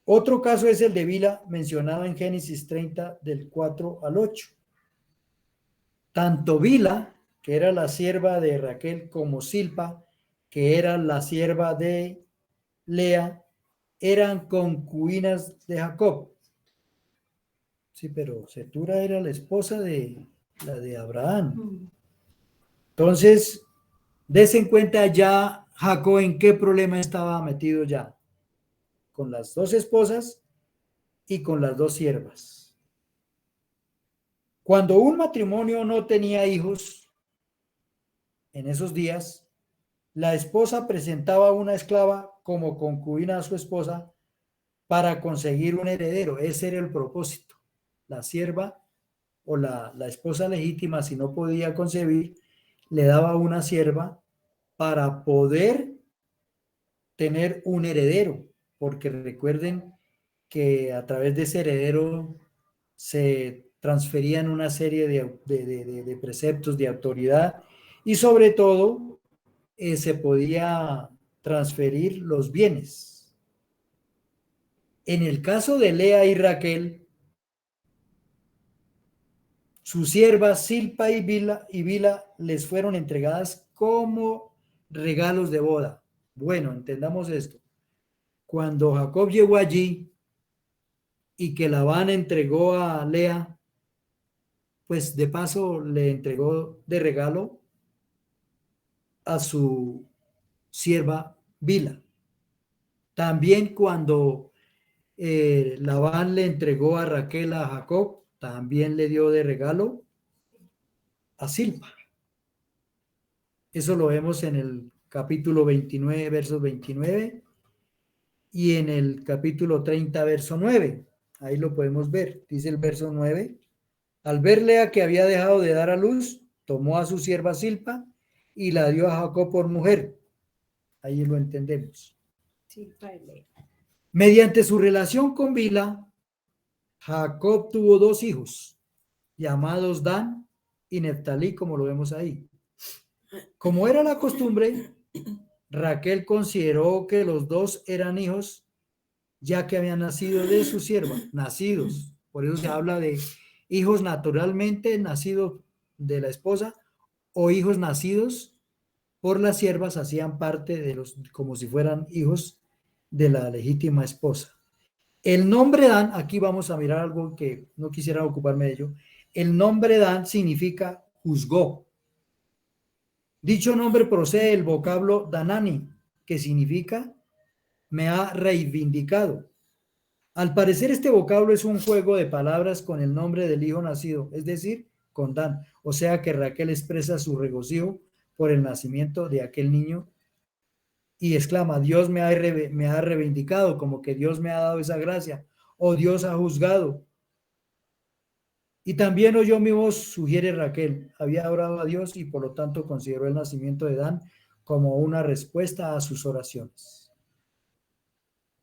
Otro caso es el de Bila, mencionado en Génesis 30, del 4 al 8. Tanto Bila, que era la sierva de Raquel, como Silpa, que era la sierva de Lea, eran concubinas de Jacob. Sí, pero Cetura era la esposa de la de Abraham. Entonces, dese en cuenta ya Jacob en qué problema estaba metido ya, con las dos esposas y con las dos siervas. Cuando un matrimonio no tenía hijos, en esos días, la esposa presentaba a una esclava como concubina a su esposa para conseguir un heredero. Ese era el propósito. La sierva o la esposa legítima, si no podía concebir, le daba una sierva para poder tener un heredero, porque recuerden que a través de ese heredero se transferían una serie de preceptos de autoridad y sobre todo se podía transferir los bienes. En el caso de Lea y Raquel, sus siervas Silpa y Bila les fueron entregadas como regalos de boda. Bueno, entendamos esto. Cuando Jacob llegó allí y que Labán entregó a Lea, pues de paso le entregó de regalo a su sierva Bila. También cuando Labán le entregó a Raquel a Jacob, también le dio de regalo a Silpa. Eso lo vemos en el capítulo 29, versos 29, y en el capítulo 30, verso 9. Ahí lo podemos ver. Dice el verso 9. Al ver Lea que había dejado de dar a luz, tomó a su sierva Silpa y la dio a Jacob por mujer. Ahí lo entendemos. Silpa y Lea. Mediante su relación con Bila, Jacob tuvo dos hijos, llamados Dan y Neftalí, como lo vemos ahí. Como era la costumbre, Raquel consideró que los dos eran hijos, ya que habían nacido de su sierva, nacidos. Por eso se habla de hijos naturalmente nacidos de la esposa o hijos nacidos por las siervas, hacían parte de los, como si fueran hijos de la legítima esposa. El nombre Dan, aquí vamos a mirar algo que no quisiera ocuparme de ello. El nombre Dan significa juzgó. Dicho nombre procede del vocablo Danani, que significa me ha reivindicado. Al parecer este vocablo es un juego de palabras con el nombre del hijo nacido, es decir, con Dan. O sea que Raquel expresa su regocijo por el nacimiento de aquel niño y exclama, Dios me ha reivindicado, como que Dios me ha dado esa gracia, o Dios ha juzgado. Y también oyó mi voz, sugiere Raquel, había orado a Dios y por lo tanto consideró el nacimiento de Dan como una respuesta a sus oraciones.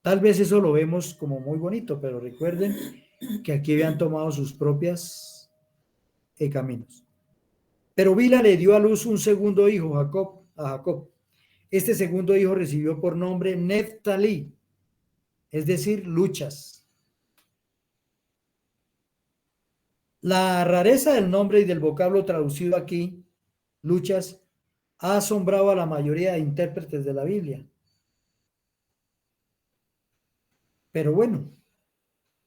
Tal vez eso lo vemos como muy bonito, pero recuerden que aquí habían tomado sus propias caminos. Pero Bila le dio a luz un segundo hijo, a Jacob. Este segundo hijo recibió por nombre Neftalí, es decir, luchas. La rareza del nombre y del vocablo traducido aquí, luchas, ha asombrado a la mayoría de intérpretes de la Biblia. Pero bueno,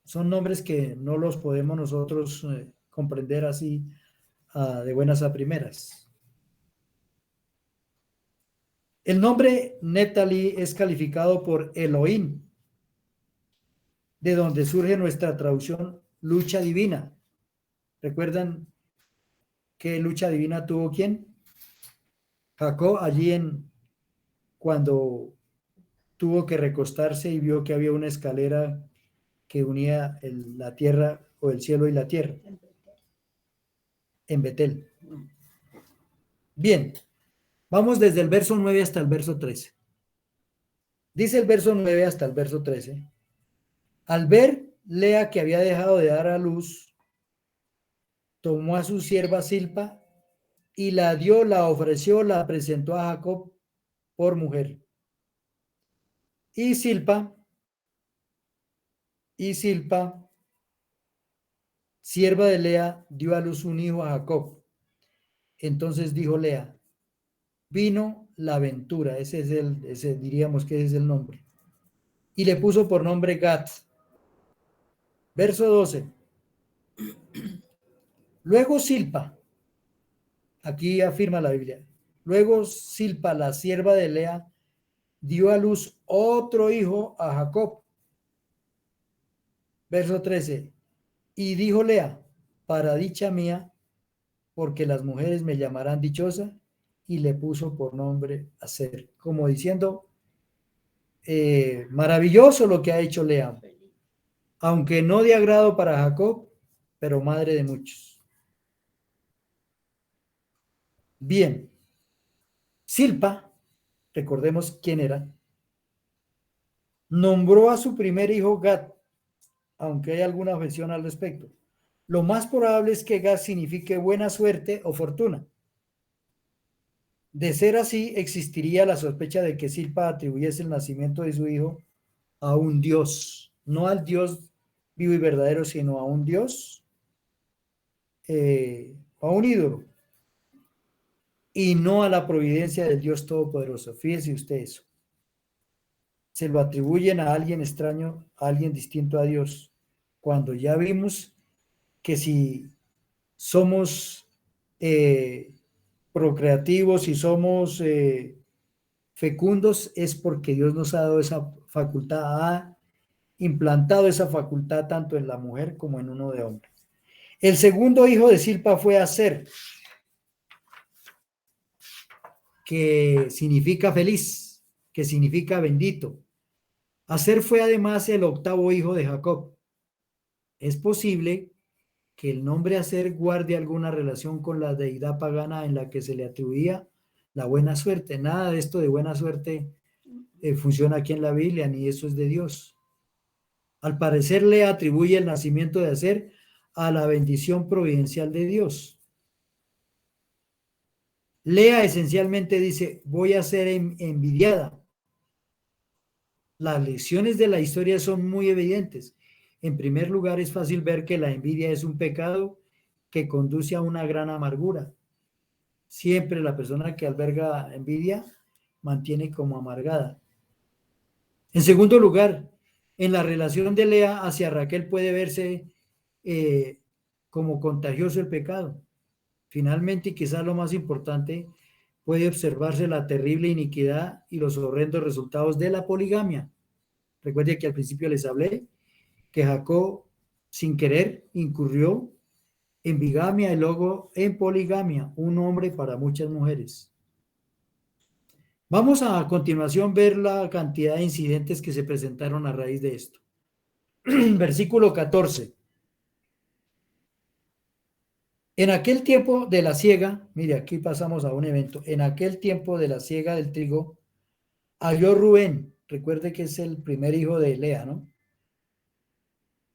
son nombres que no los podemos nosotros comprender así de buenas a primeras. El nombre Neftalí es calificado por Elohim, de donde surge nuestra traducción lucha divina. ¿Recuerdan qué lucha divina tuvo quién? Jacob allí cuando tuvo que recostarse y vio que había una escalera que unía la tierra o el cielo y la tierra en Betel. Bien, vamos desde el verso 9 hasta el verso 13. Dice el verso 9 hasta el verso 13. Al ver Lea que había dejado de dar a luz, tomó a su sierva Silpa y la dio, la ofreció, la presentó a Jacob por mujer. Y Silpa, sierva de Lea, dio a luz un hijo a Jacob. Entonces dijo Lea, vino la ventura, ese diríamos que ese es el nombre. Y le puso por nombre Gad. Verso 12. Luego Silpa, aquí afirma la Biblia, luego Silpa, la sierva de Lea, dio a luz otro hijo a Jacob. Verso 13. Y dijo Lea, para dicha mía, porque las mujeres me llamarán dichosa, y le puso por nombre Aser, como diciendo, maravilloso lo que ha hecho Lea, aunque no de agrado para Jacob, pero madre de muchos. Bien, Silpa, recordemos quién era, nombró a su primer hijo Gad, aunque hay alguna objeción al respecto. Lo más probable es que Gad signifique buena suerte o fortuna. De ser así, existiría la sospecha de que Silpa atribuyese el nacimiento de su hijo a un dios, no al Dios vivo y verdadero, sino a un dios, a un ídolo, y no a la providencia del Dios Todopoderoso. Fíjese usted eso. Se lo atribuyen a alguien extraño, a alguien distinto a Dios, cuando ya vimos que si somos procreativos, si somos fecundos, es porque Dios nos ha dado esa facultad, ha implantado esa facultad tanto en la mujer como en uno de hombre. El segundo hijo de Silpa fue Aser, que significa feliz, que significa bendito. Aser fue además el octavo hijo de Jacob. Es posible que el nombre Aser guarde alguna relación con la deidad pagana en la que se le atribuía la buena suerte. Nada de esto de buena suerte funciona aquí en la Biblia, ni eso es de Dios. Al parecer le atribuye el nacimiento de Aser a la bendición providencial de Dios. Lea esencialmente dice, voy a ser envidiada. Las lecciones de la historia son muy evidentes. En primer lugar, es fácil ver que la envidia es un pecado que conduce a una gran amargura. Siempre la persona que alberga envidia mantiene como amargada. En segundo lugar, en la relación de Lea hacia Raquel puede verse como contagioso el pecado. Finalmente, y quizás lo más importante, puede observarse la terrible iniquidad y los horrendos resultados de la poligamia. Recuerde que al principio les hablé que Jacob, sin querer, incurrió en bigamia y luego en poligamia, un hombre para muchas mujeres. Vamos a continuación ver la cantidad de incidentes que se presentaron a raíz de esto. Versículo 14. En aquel tiempo de la siega, mire, aquí pasamos a un evento. En aquel tiempo de la siega del trigo, halló Rubén, recuerde que es el primer hijo de Lea, ¿no?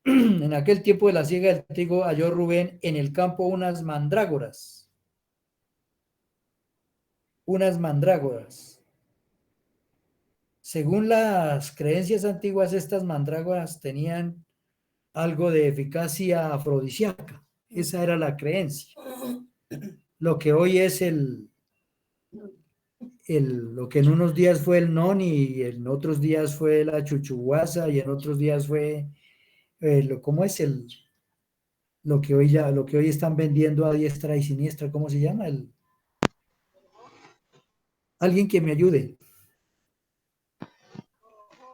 En aquel tiempo de la siega del trigo, halló Rubén en el campo unas mandrágoras. Unas mandrágoras. Según las creencias antiguas, estas mandrágoras tenían algo de eficacia afrodisíaca. Esa era la creencia. Lo que hoy es lo que en unos días fue el noni y en otros días fue la chuchuguasa y en otros días fue ¿cómo es lo que hoy están vendiendo a diestra y siniestra? ¿Cómo se llama? Alguien que me ayude,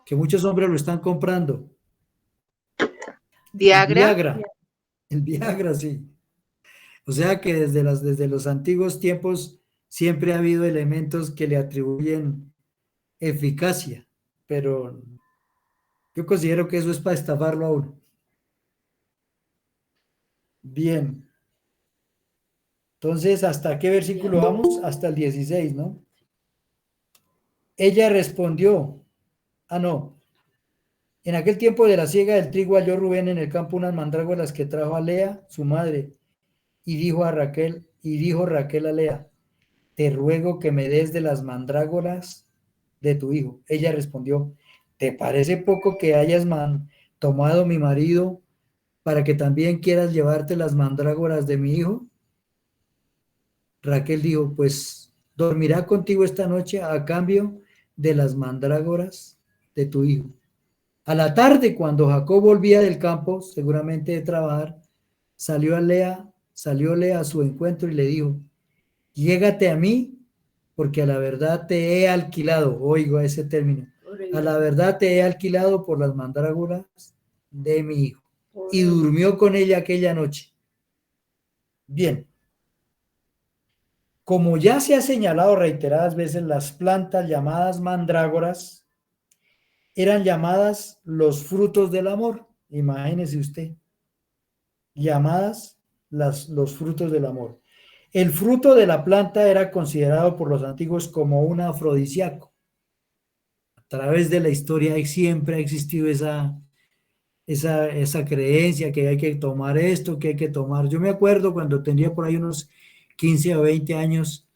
que muchos hombres lo están comprando. Viagra. El Viagra, sí. O sea que desde los antiguos tiempos siempre ha habido elementos que le atribuyen eficacia, pero yo considero que eso es para estafarlo a uno. Bien. Entonces, ¿hasta qué versículo vamos? Hasta el 16, ¿no? Ella respondió, no. En aquel tiempo de la siega del trigo halló Rubén en el campo unas mandrágoras que trajo a Lea, su madre, y dijo Raquel a Lea, te ruego que me des de las mandrágoras de tu hijo. Ella respondió, ¿te parece poco que hayas tomado mi marido para que también quieras llevarte las mandrágoras de mi hijo? Raquel dijo, pues dormirá contigo esta noche a cambio de las mandrágoras de tu hijo. A la tarde, cuando Jacob volvía del campo, seguramente de trabajar, salió Lea a su encuentro y le dijo, llégate a mí, porque a la verdad te he alquilado, oigo ese término, a la verdad te he alquilado por las mandrágoras de mi hijo. Y durmió con ella aquella noche. Bien. Como ya se ha señalado reiteradas veces, las plantas llamadas mandrágoras eran llamadas los frutos del amor. Imagínese usted, llamadas los frutos del amor. El fruto de la planta era considerado por los antiguos como un afrodisíaco. A través de la historia siempre ha existido esa creencia que hay que tomar esto, que hay que tomar. Yo me acuerdo cuando tenía por ahí unos 15 o 20 años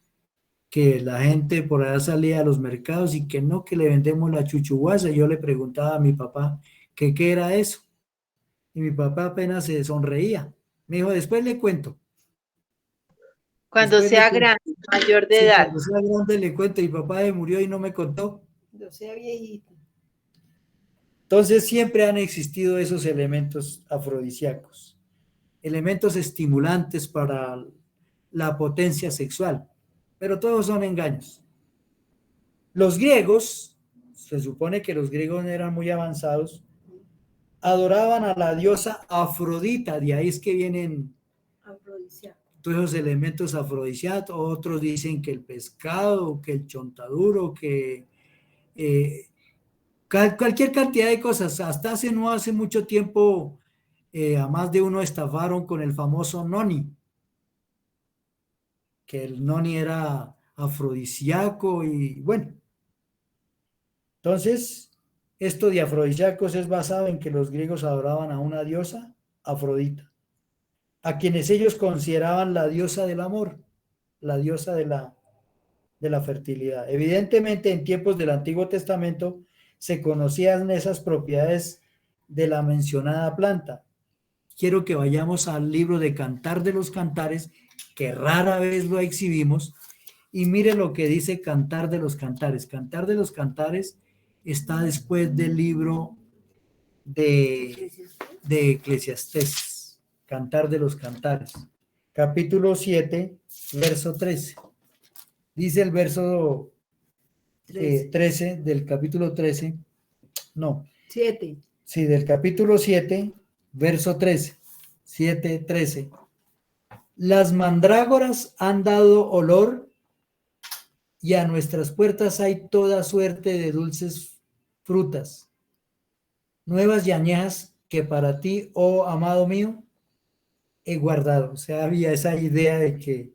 que la gente por allá salía a los mercados y que no, que le vendemos la chuchuguasa. Yo le preguntaba a mi papá que qué era eso. Y mi papá apenas se sonreía. Me dijo, después le cuento, Cuando después le sea cuento. grande, mayor de Sí, edad. cuando sea grande le cuento. Mi papá se murió y no me contó. Cuando sea viejito. Entonces siempre han existido esos elementos afrodisíacos, elementos estimulantes para la potencia sexual, pero todos son engaños. Los griegos, se supone que los griegos eran muy avanzados, adoraban a la diosa Afrodita, de ahí es que vienen todos esos elementos afrodisíacos. Otros dicen que el pescado, que el chontaduro, que eh, cualquier cantidad de cosas. Hasta no hace mucho tiempo, a más de uno estafaron con el famoso noni, que el noni era afrodisíaco y bueno. Entonces, esto de afrodisíacos es basado en que los griegos adoraban a una diosa, Afrodita, a quienes ellos consideraban la diosa del amor, la diosa de la fertilidad. Evidentemente, en tiempos del Antiguo Testamento se conocían esas propiedades de la mencionada planta. Quiero que vayamos al libro de Cantar de los Cantares, que rara vez lo exhibimos, y mire lo que dice Cantar de los Cantares. Cantar de los Cantares está después del libro de Eclesiastés, Cantar de los Cantares, capítulo 7, verso 13. Dice el verso 13 del capítulo 13, no, 7. sí, del capítulo 7, verso 13, 7, 13. Las mandrágoras han dado olor y a nuestras puertas hay toda suerte de dulces frutas, nuevas y añejas que para ti, oh amado mío, he guardado. O sea, había esa idea de que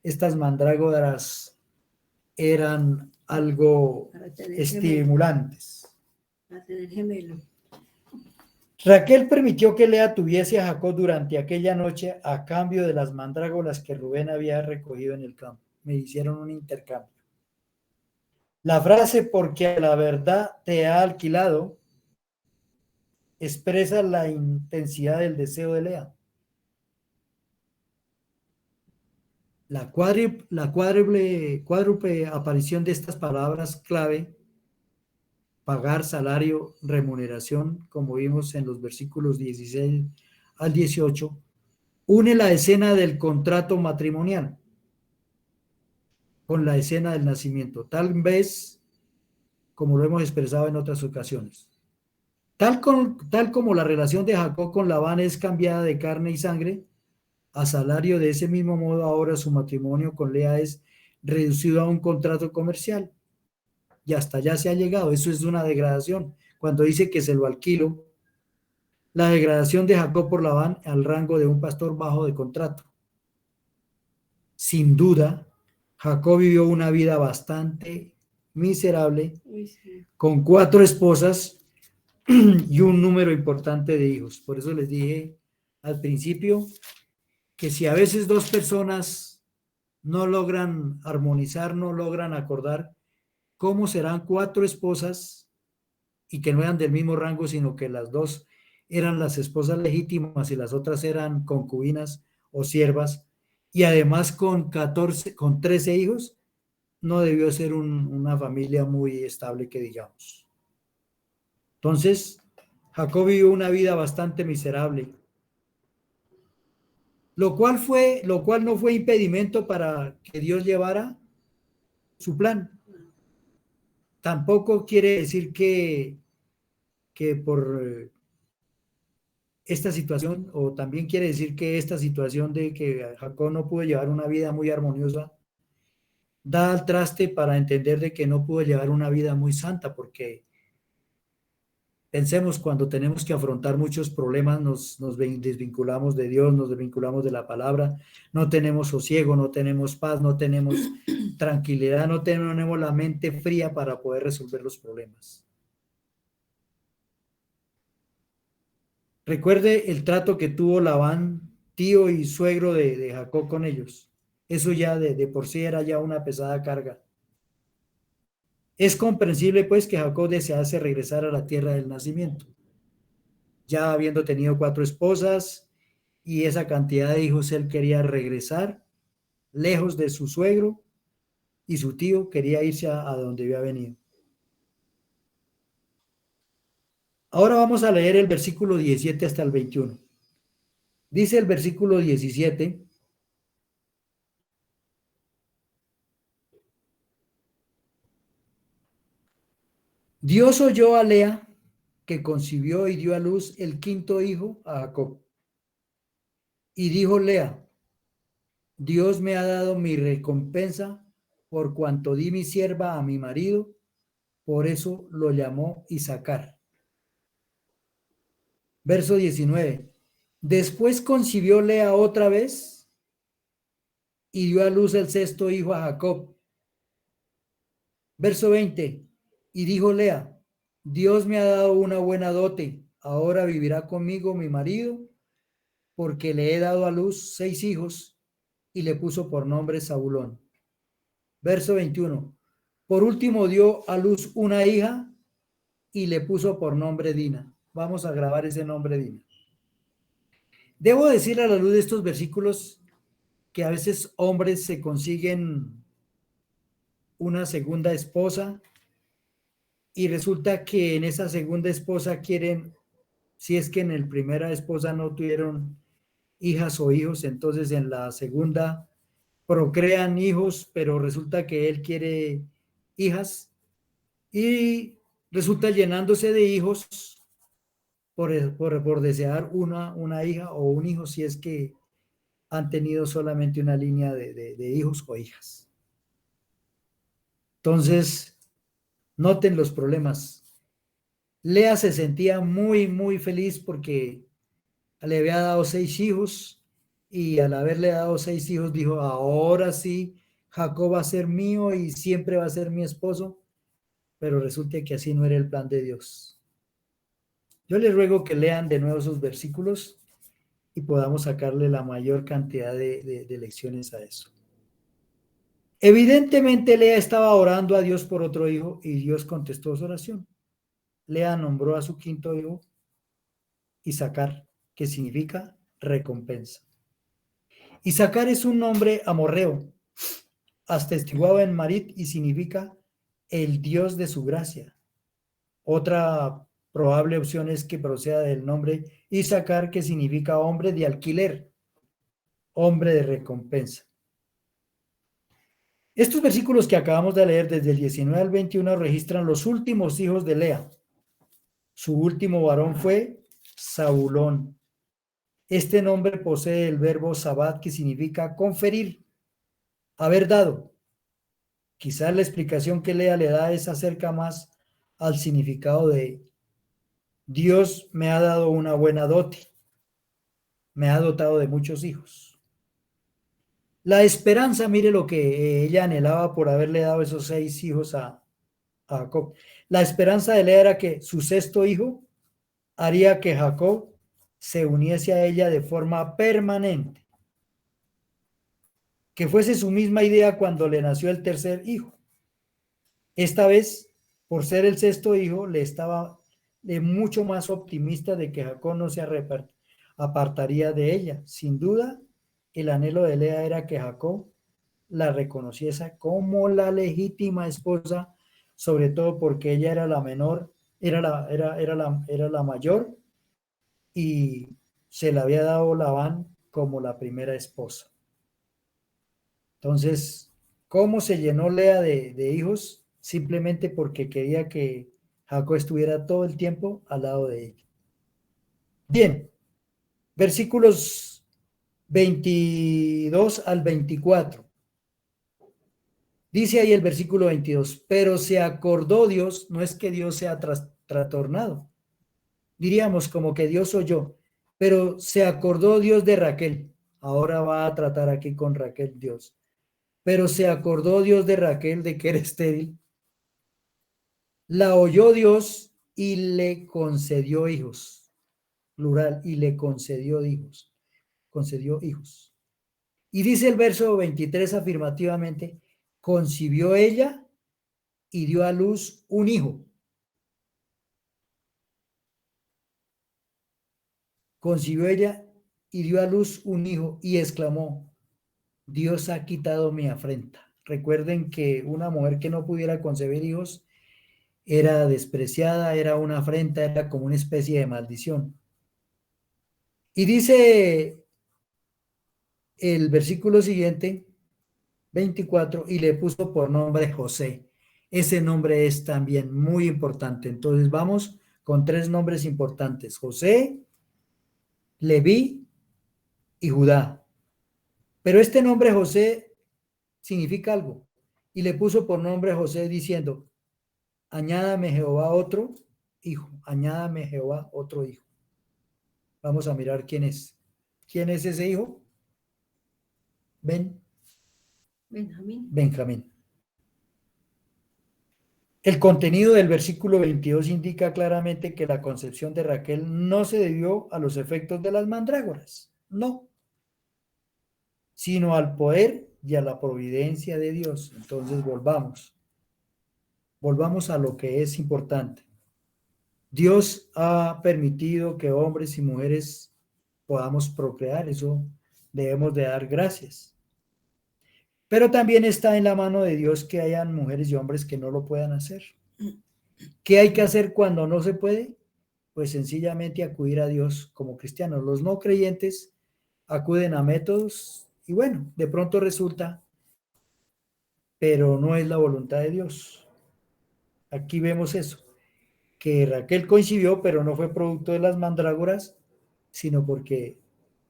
estas mandrágoras eran algo estimulantes. Para tener gemelo. Raquel permitió que Lea tuviese a Jacob durante aquella noche a cambio de las mandrágoras que Rubén había recogido en el campo. Me hicieron un intercambio. La frase porque la verdad te ha alquilado expresa la intensidad del deseo de Lea. La cuádruple aparición de estas palabras clave, pagar, salario, remuneración, como vimos en los versículos 16 al 18, une la escena del contrato matrimonial con la escena del nacimiento, tal vez como lo hemos expresado en otras ocasiones. Tal como la relación de Jacob con Labán es cambiada de carne y sangre a salario, de ese mismo modo ahora su matrimonio con Lea es reducido a un contrato comercial. Y hasta allá se ha llegado. Eso es una degradación. Cuando dice que se lo alquilo, la degradación de Jacob por Labán al rango de un pastor bajo de contrato. Sin duda, Jacob vivió una vida bastante miserable, con 4 esposas y un número importante de hijos. Por eso les dije al principio que si a veces 2 personas no logran armonizar, no logran acordar cómo serán 4 esposas y que no eran del mismo rango, sino que las 2 eran las esposas legítimas y las otras eran concubinas o siervas, y además con 13 hijos, no debió ser una familia muy estable, que digamos. Entonces, Jacob vivió una vida bastante miserable, lo cual no fue impedimento para que Dios llevara su plan. Tampoco quiere decir que por esta situación, o también quiere decir que esta situación de que Jacob no pudo llevar una vida muy armoniosa, da al traste para entender de que no pudo llevar una vida muy santa, porque Pensemos cuando tenemos que afrontar muchos problemas, nos desvinculamos de Dios, nos desvinculamos de la palabra, no tenemos sosiego, no tenemos paz, no tenemos tranquilidad, no tenemos la mente fría para poder resolver los problemas. Recuerde el trato que tuvo Labán, tío y suegro de Jacob con ellos. Eso ya de por sí era ya una pesada carga. Es comprensible pues que Jacob desease regresar a la tierra del nacimiento, ya habiendo tenido 4 esposas y esa cantidad de hijos. Él quería regresar lejos de su suegro y su tío quería irse a donde había venido. Ahora vamos a leer el versículo 17 hasta el 21. Dice el versículo 17: Dios oyó a Lea, que concibió y dio a luz el 5.º hijo a Jacob. Y dijo Lea: Dios me ha dado mi recompensa por cuanto di mi sierva a mi marido, por eso lo llamó Isacar. Verso 19. Después concibió Lea otra vez y dio a luz el 6.º hijo a Jacob. Verso 20. Y dijo Lea: Dios me ha dado una buena dote, ahora vivirá conmigo mi marido, porque le he dado a luz 6 hijos, y le puso por nombre Zabulón. Verso 21. Por último dio a luz una hija y le puso por nombre Dina. Vamos a grabar ese nombre Dina. Debo decir a la luz de estos versículos que a veces hombres se consiguen una segunda esposa y resulta que en esa segunda esposa quieren, si es que en el primera esposa no tuvieron hijas o hijos, entonces en la segunda procrean hijos, pero resulta que él quiere hijas y resulta llenándose de hijos por desear una hija o un hijo, si es que han tenido solamente una línea de hijos o hijas. Entonces, noten los problemas. Lea se sentía muy, muy feliz porque le había dado 6 hijos y al haberle dado 6 hijos dijo: ahora sí, Jacob va a ser mío y siempre va a ser mi esposo, pero resulta que así no era el plan de Dios. Yo les ruego que lean de nuevo esos versículos y podamos sacarle la mayor cantidad de lecciones a eso. Evidentemente Lea estaba orando a Dios por otro hijo y Dios contestó su oración. Lea nombró a su 5.º hijo Isacar, que significa recompensa. Isacar es un nombre amorreo, atestiguado en Marit y significa el Dios de su gracia. Otra probable opción es que proceda del nombre Isacar, que significa hombre de alquiler, hombre de recompensa. Estos versículos que acabamos de leer desde el 19 al 21 registran los últimos hijos de Lea. Su último varón fue Zabulón. Este nombre posee el verbo sabat, que significa conferir, haber dado. Quizás la explicación que Lea le da es acerca más al significado de Dios me ha dado una buena dote, me ha dotado de muchos hijos. La esperanza, mire lo que ella anhelaba por haberle dado esos 6 hijos a Jacob. La esperanza de Lea era que su 6.º hijo haría que Jacob se uniese a ella de forma permanente, que fuese su misma idea cuando le nació el 3.er hijo. Esta vez, por ser el 6.º hijo, le estaba de mucho más optimista de que Jacob no se apartaría de ella. Sin duda, el anhelo de Lea era que Jacob la reconociese como la legítima esposa, sobre todo porque ella era la menor, era la mayor, y se la había dado Labán como la primera esposa. Entonces, ¿cómo se llenó Lea de hijos? Simplemente porque quería que Jacob estuviera todo el tiempo al lado de ella. Bien, versículos 22 al 24. Dice ahí el versículo 22, pero se acordó Dios, no es que Dios sea trastornado, diríamos como que Dios oyó, pero se acordó Dios de Raquel. Ahora va a tratar aquí con Raquel Dios. Pero se acordó Dios de Raquel de que era estéril. La oyó Dios y le concedió hijos. Plural, y le concedió hijos. Concedió hijos. Y dice el verso 23 afirmativamente, concibió ella y dio a luz un hijo. Concibió ella y dio a luz un hijo y exclamó, Dios ha quitado mi afrenta. Recuerden que una mujer que no pudiera concebir hijos era despreciada, era una afrenta, era como una especie de maldición. Y dice el versículo siguiente, 24, y le puso por nombre José. Ese nombre es también muy importante. Entonces vamos con 3 nombres importantes: José, Leví y Judá. Pero este nombre José significa algo. Y le puso por nombre José diciendo, añádame Jehová otro hijo, añádame Jehová otro hijo. Vamos a mirar quién es. ¿Quién es ese hijo? Benjamín. El contenido del versículo 22 indica claramente que la concepción de Raquel no se debió a los efectos de las mandrágoras, no, sino al poder y a la providencia de Dios. Entonces volvamos a lo que es importante. Dios ha permitido que hombres y mujeres podamos procrear, eso debemos de dar gracias. Pero también está en la mano de Dios que hayan mujeres y hombres que no lo puedan hacer. ¿Qué hay que hacer cuando no se puede? Pues sencillamente acudir a Dios como cristianos. Los no creyentes acuden a métodos y bueno, de pronto resulta, pero no es la voluntad de Dios. Aquí vemos eso, que Raquel concibió, pero no fue producto de las mandrágoras, sino porque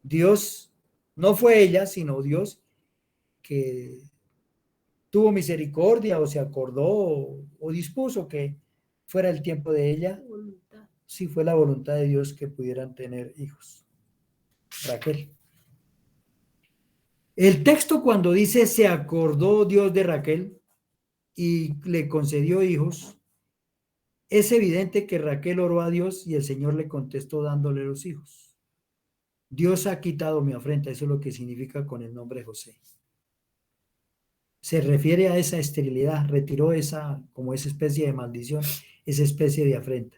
Dios, no fue ella, sino Dios que tuvo misericordia o se acordó o dispuso que fuera el tiempo de ella. Sí, fue la voluntad de Dios que pudieran tener hijos. Raquel. El texto cuando dice se acordó Dios de Raquel y le concedió hijos, es evidente que Raquel oró a Dios y el Señor le contestó dándole los hijos. Dios ha quitado mi afrenta, eso es lo que significa con el nombre José. Se refiere a esa esterilidad, retiró como esa especie de maldición, esa especie de afrenta.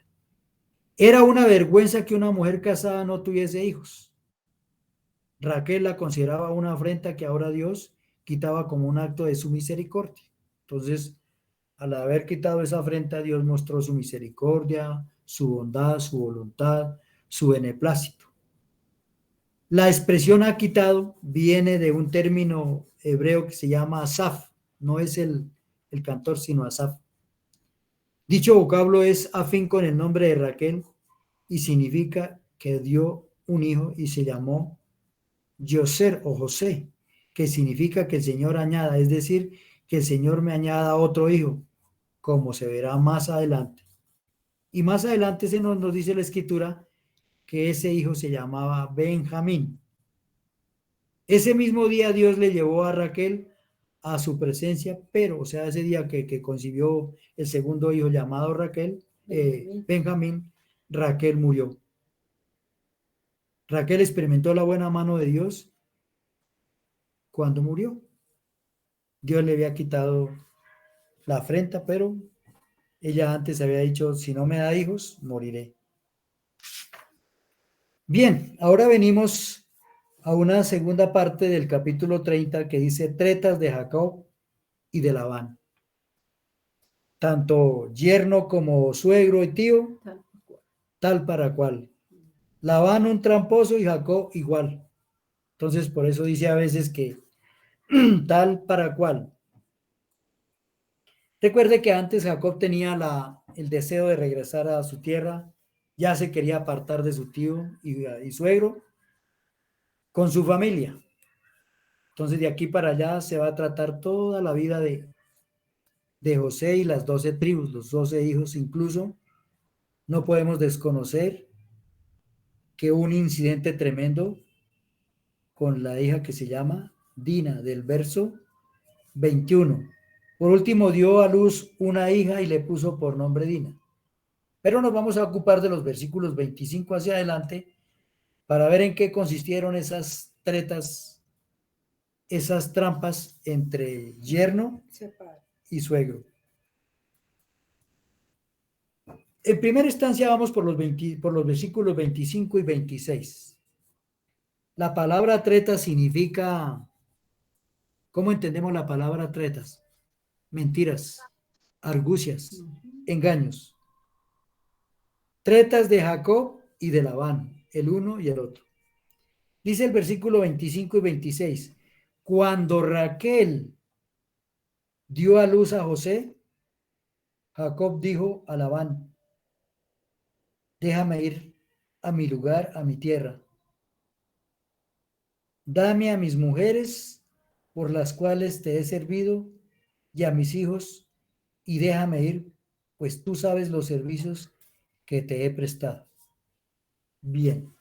Era una vergüenza que una mujer casada no tuviese hijos. Raquel la consideraba una afrenta que ahora Dios quitaba como un acto de su misericordia. Entonces, al haber quitado esa afrenta, Dios mostró su misericordia, su bondad, su voluntad, su beneplácito. La expresión ha quitado viene de un término hebreo que se llama asaf, no es el cantor, sino asaf. Dicho vocablo es afín con el nombre de Raquel y significa que dio un hijo y se llamó Yoser o José, que significa que el Señor añada, es decir, que el Señor me añada otro hijo, como se verá más adelante. Y más adelante nos dice la escritura que ese hijo se llamaba Benjamín. Ese mismo día Dios le llevó a Raquel a su presencia, pero, o sea, ese día que concibió el segundo hijo llamado Benjamín, Raquel murió. Raquel experimentó la buena mano de Dios cuando murió. Dios le había quitado la afrenta, pero ella antes había dicho, si no me da hijos, moriré. Bien, ahora venimos a una segunda parte del capítulo 30 que dice tretas de Jacob y de Labán. Tanto yerno como suegro y tío, tal para cual. Labán un tramposo y Jacob igual. Entonces, por eso dice a veces que tal para cual. Recuerde que antes Jacob tenía el deseo de regresar a su tierra, ya se quería apartar de su tío y suegro con su familia. Entonces, de aquí para allá se va a tratar toda la vida de José y las 12 tribus, los 12 hijos incluso. No podemos desconocer que un incidente tremendo con la hija que se llama Dina, del verso 21. Por último, dio a luz una hija y le puso por nombre Dina. Pero nos vamos a ocupar de los versículos 25 hacia adelante para ver en qué consistieron esas tretas, esas trampas entre yerno y suegro. En primera instancia vamos por los versículos 25 y 26. La palabra treta significa, ¿cómo entendemos la palabra tretas? Mentiras, argucias, engaños. Tretas de Jacob y de Labán, el uno y el otro. Dice el versículo 25 y 26. Cuando Raquel dio a luz a José, Jacob dijo a Labán: déjame ir a mi lugar, a mi tierra. Dame a mis mujeres por las cuales te he servido y a mis hijos, y déjame ir, pues tú sabes los servicios que te he prestado. Bien.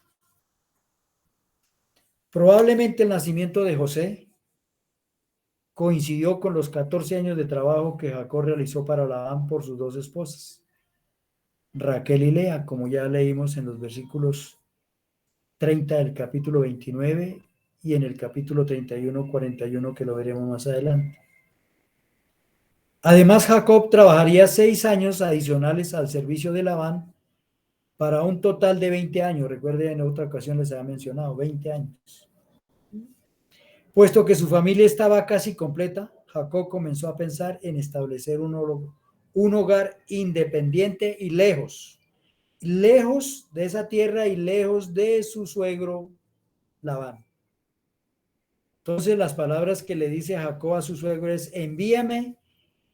Probablemente el nacimiento de José coincidió con los 14 años de trabajo que Jacob realizó para Labán por sus dos esposas, Raquel y Lea, como ya leímos en los versículos 30 del capítulo 29 y en el capítulo 31, 41, que lo veremos más adelante. Además, Jacob trabajaría 6 años adicionales al servicio de Labán para un total de 20 años. Recuerden, en otra ocasión les había mencionado, 20 años. Puesto que su familia estaba casi completa, Jacob comenzó a pensar en establecer un hogar independiente y lejos de esa tierra y lejos de su suegro Labán. Entonces las palabras que le dice Jacob a su suegro es: envíame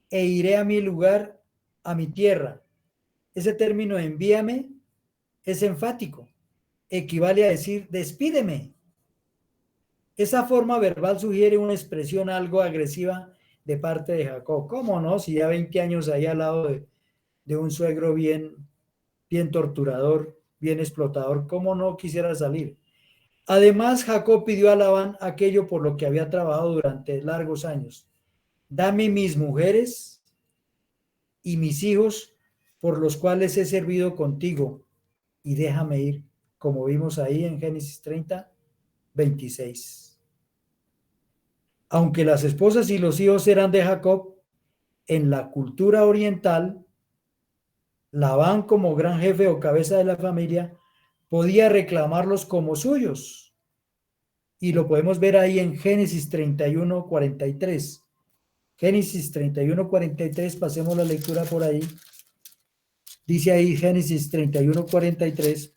e iré a mi lugar, a mi tierra. Ese término envíame es enfático, equivale a decir despídeme. Esa forma verbal sugiere una expresión algo agresiva de parte de Jacob. ¿Cómo no? Si ya 20 años ahí al lado de un suegro bien torturador, bien explotador, ¿cómo no quisiera salir? Además, Jacob pidió a Labán aquello por lo que había trabajado durante largos años: dame mis mujeres y mis hijos por los cuales he servido contigo, y déjame ir, como vimos ahí en Génesis 30, 26. Aunque las esposas y los hijos eran de Jacob, en la cultura oriental, Labán, como gran jefe o cabeza de la familia, podía reclamarlos como suyos. Y lo podemos ver ahí en Génesis 31, 43. Génesis 31, 43, pasemos la lectura por ahí. Dice ahí Génesis 31, 43.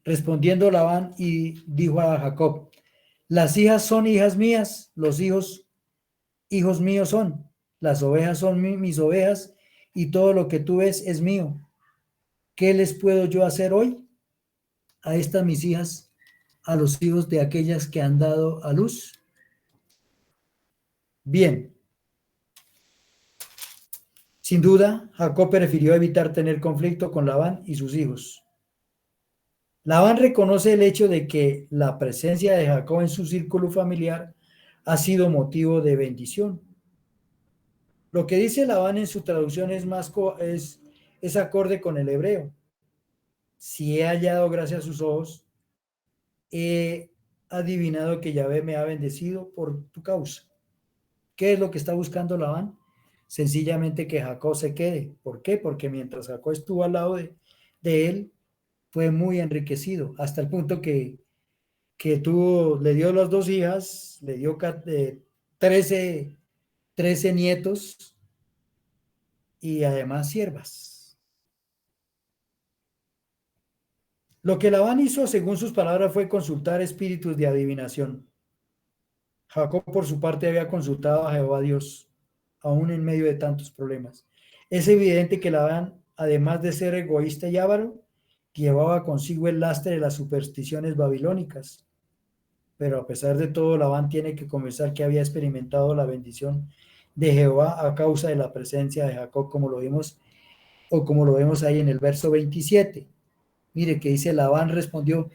Respondiendo Labán y dijo a Jacob: las hijas son hijas mías, los hijos míos son, las ovejas son mis ovejas, y todo lo que tú ves es mío. ¿Qué les puedo yo hacer hoy a estas mis hijas, a los hijos de aquellas que han dado a luz? Bien. Sin duda, Jacob prefirió evitar tener conflicto con Labán y sus hijos. Labán reconoce el hecho de que la presencia de Jacob en su círculo familiar ha sido motivo de bendición. Lo que dice Labán en su traducción es acorde con el hebreo. Si he hallado gracia a sus ojos, he adivinado que Yahvé me ha bendecido por tu causa. ¿Qué es lo que está buscando Labán? Sencillamente que Jacob se quede. ¿Por qué? Porque mientras Jacob estuvo al lado de él, fue muy enriquecido, hasta el punto que le dio las 2 hijas, le dio 13 nietos y además siervas. Lo que Labán hizo, según sus palabras, fue consultar espíritus de adivinación. Jacob, por su parte, había consultado a Jehová Dios, aún en medio de tantos problemas. Es evidente que Labán, además de ser egoísta y avaro, llevaba consigo el lastre de las supersticiones babilónicas. Pero a pesar de todo, Labán tiene que confesar que había experimentado la bendición de Jehová a causa de la presencia de Jacob, como lo vimos o como lo vemos ahí en el verso 27. Mire que dice, Labán respondió,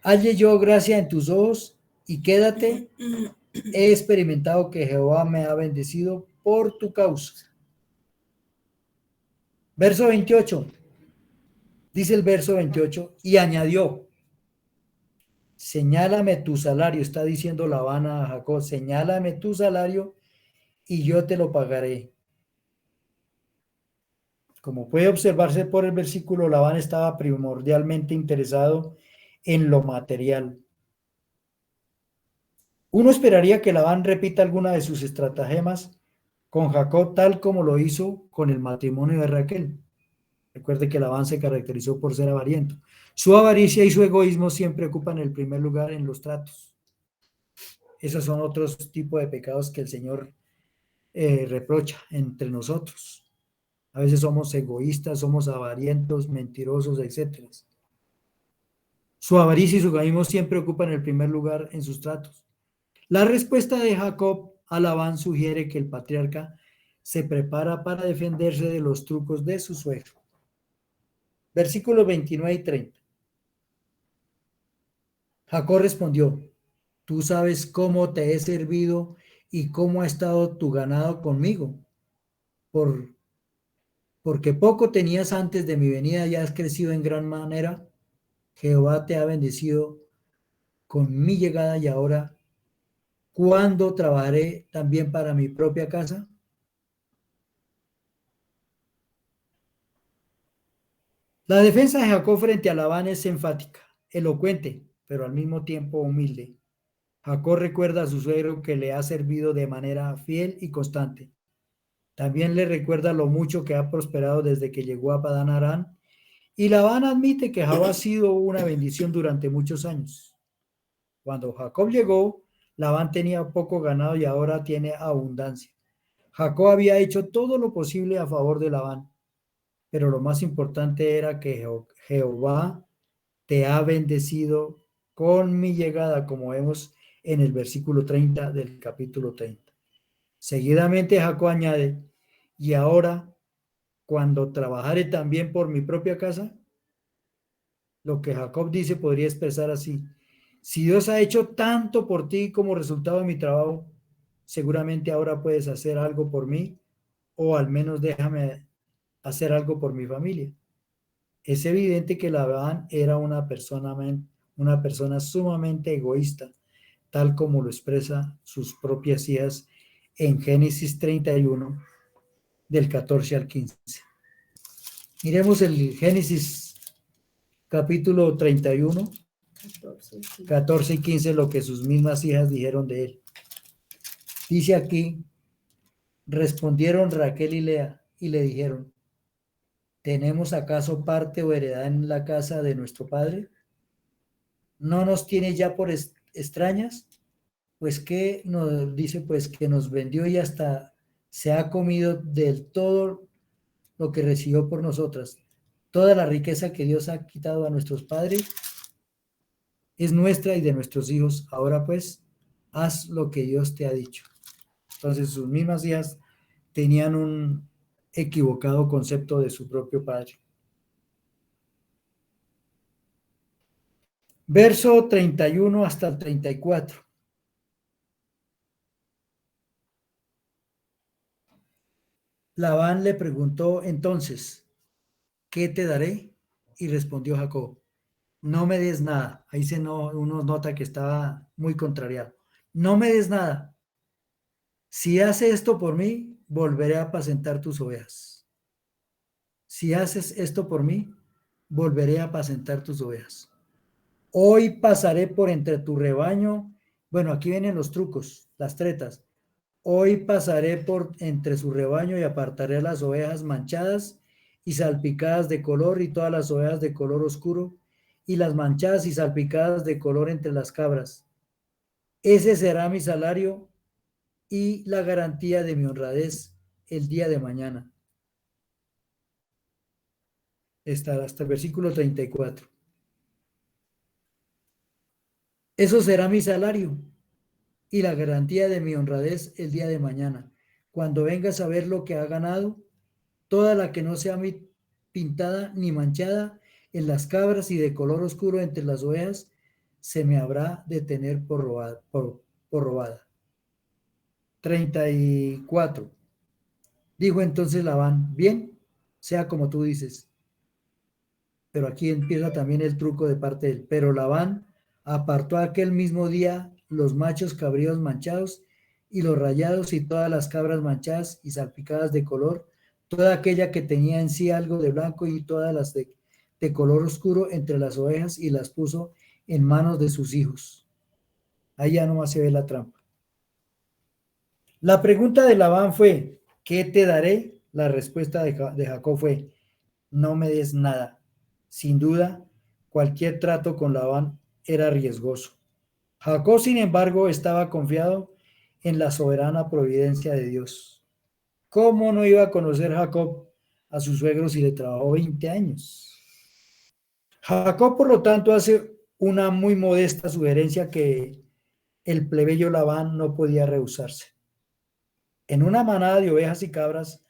halle yo gracia en tus ojos y quédate, he experimentado que Jehová me ha bendecido por tu causa. Verso 28, dice el verso 28, y añadió, señálame tu salario, está diciendo Labán a Jacob, señálame tu salario y yo te lo pagaré. Como puede observarse por el versículo, Labán estaba primordialmente interesado en lo material. Uno esperaría que Labán repita alguna de sus estratagemas con Jacob, tal como lo hizo con el matrimonio de Raquel. Recuerde que Labán se caracterizó por ser avariento. Su avaricia y su egoísmo siempre ocupan el primer lugar en los tratos. Esos son otros tipos de pecados que el Señor reprocha entre nosotros. A veces somos egoístas, somos avarientos, mentirosos, etc. Su avaricia y su egoísmo siempre ocupan el primer lugar en sus tratos. La respuesta de Jacob a Labán sugiere que el patriarca se prepara para defenderse de los trucos de su suegro. Versículos 29 y 30. Jacob respondió, tú sabes cómo te he servido y cómo ha estado tu ganado conmigo, porque poco tenías antes de mi venida y has crecido en gran manera. Jehová te ha bendecido con mi llegada y ahora, ¿cuándo trabajaré también para mi propia casa? La defensa de Jacob frente a Labán es enfática, elocuente, pero al mismo tiempo humilde. Jacob recuerda a su suegro que le ha servido de manera fiel y constante. También le recuerda lo mucho que ha prosperado desde que llegó a Padán Aram, y Labán admite que Jacob ha sido una bendición durante muchos años. Cuando Jacob llegó, Labán tenía poco ganado y ahora tiene abundancia. Jacob había hecho todo lo posible a favor de Labán, pero lo más importante era que Jehová te ha bendecido con mi llegada, como vemos en el versículo 30 del capítulo 30. Seguidamente Jacob añade, y ahora, cuando trabajare también por mi propia casa, lo que Jacob dice podría expresar así, si Dios ha hecho tanto por ti como resultado de mi trabajo, seguramente ahora puedes hacer algo por mí, o al menos déjame hacer algo por mi familia. Es evidente que Labán era una persona sumamente egoísta, tal como lo expresa sus propias hijas en Génesis 31, del 14 al 15. Miremos el Génesis capítulo 31, 14 y 15, lo que sus mismas hijas dijeron de él. Dice aquí, respondieron Raquel y Lea y le dijeron, ¿tenemos acaso parte o heredad en la casa de nuestro padre? ¿No nos tiene ya por extrañas? Pues que nos dice, pues que nos vendió y hasta se ha comido del todo lo que recibió por nosotras. Toda la riqueza que Dios ha quitado a nuestros padres es nuestra y de nuestros hijos. Ahora pues, haz lo que Dios te ha dicho. Entonces sus mismas hijas tenían un equivocado concepto de su propio padre. Verso 31 hasta el 34. Labán le preguntó entonces, ¿qué te daré? Y respondió Jacob, no me des nada. Ahí uno nota que estaba muy contrariado. No me des nada. Si haces esto por mí, volveré a apacentar tus ovejas. Si haces esto por mí, volveré a apacentar tus ovejas. Hoy pasaré por entre tu rebaño. Bueno, aquí vienen los trucos, las tretas. Hoy pasaré por entre su rebaño y apartaré las ovejas manchadas y salpicadas de color y todas las ovejas de color oscuro y las manchadas y salpicadas de color entre las cabras. Ese será mi salario y la garantía de mi honradez el día de mañana. Hasta el versículo 34. Eso será mi salario y la garantía de mi honradez el día de mañana. Cuando vengas a ver lo que ha ganado, toda la que no sea pintada ni manchada en las cabras y de color oscuro entre las ovejas, se me habrá de tener por robada. 34. Dijo entonces Labán, bien, sea como tú dices. Pero aquí empieza también el truco de parte de él. Pero Labán apartó aquel mismo día los machos cabríos manchados y los rayados y todas las cabras manchadas y salpicadas de color, toda aquella que tenía en sí algo de blanco y todas las de color oscuro entre las ovejas, y las puso en manos de sus hijos. Ahí ya nomás se ve la trampa. La pregunta de Labán fue, ¿qué te daré? La respuesta de Jacob fue, no me des nada. Sin duda, cualquier trato con Labán era riesgoso. Jacob, sin embargo, estaba confiado en la soberana providencia de Dios. ¿Cómo no iba a conocer Jacob a su suegro si le trabajó 20 años? Jacob, por lo tanto, hace una muy modesta sugerencia que el plebeyo Labán no podía rehusarse. En una manada de ovejas y cabras,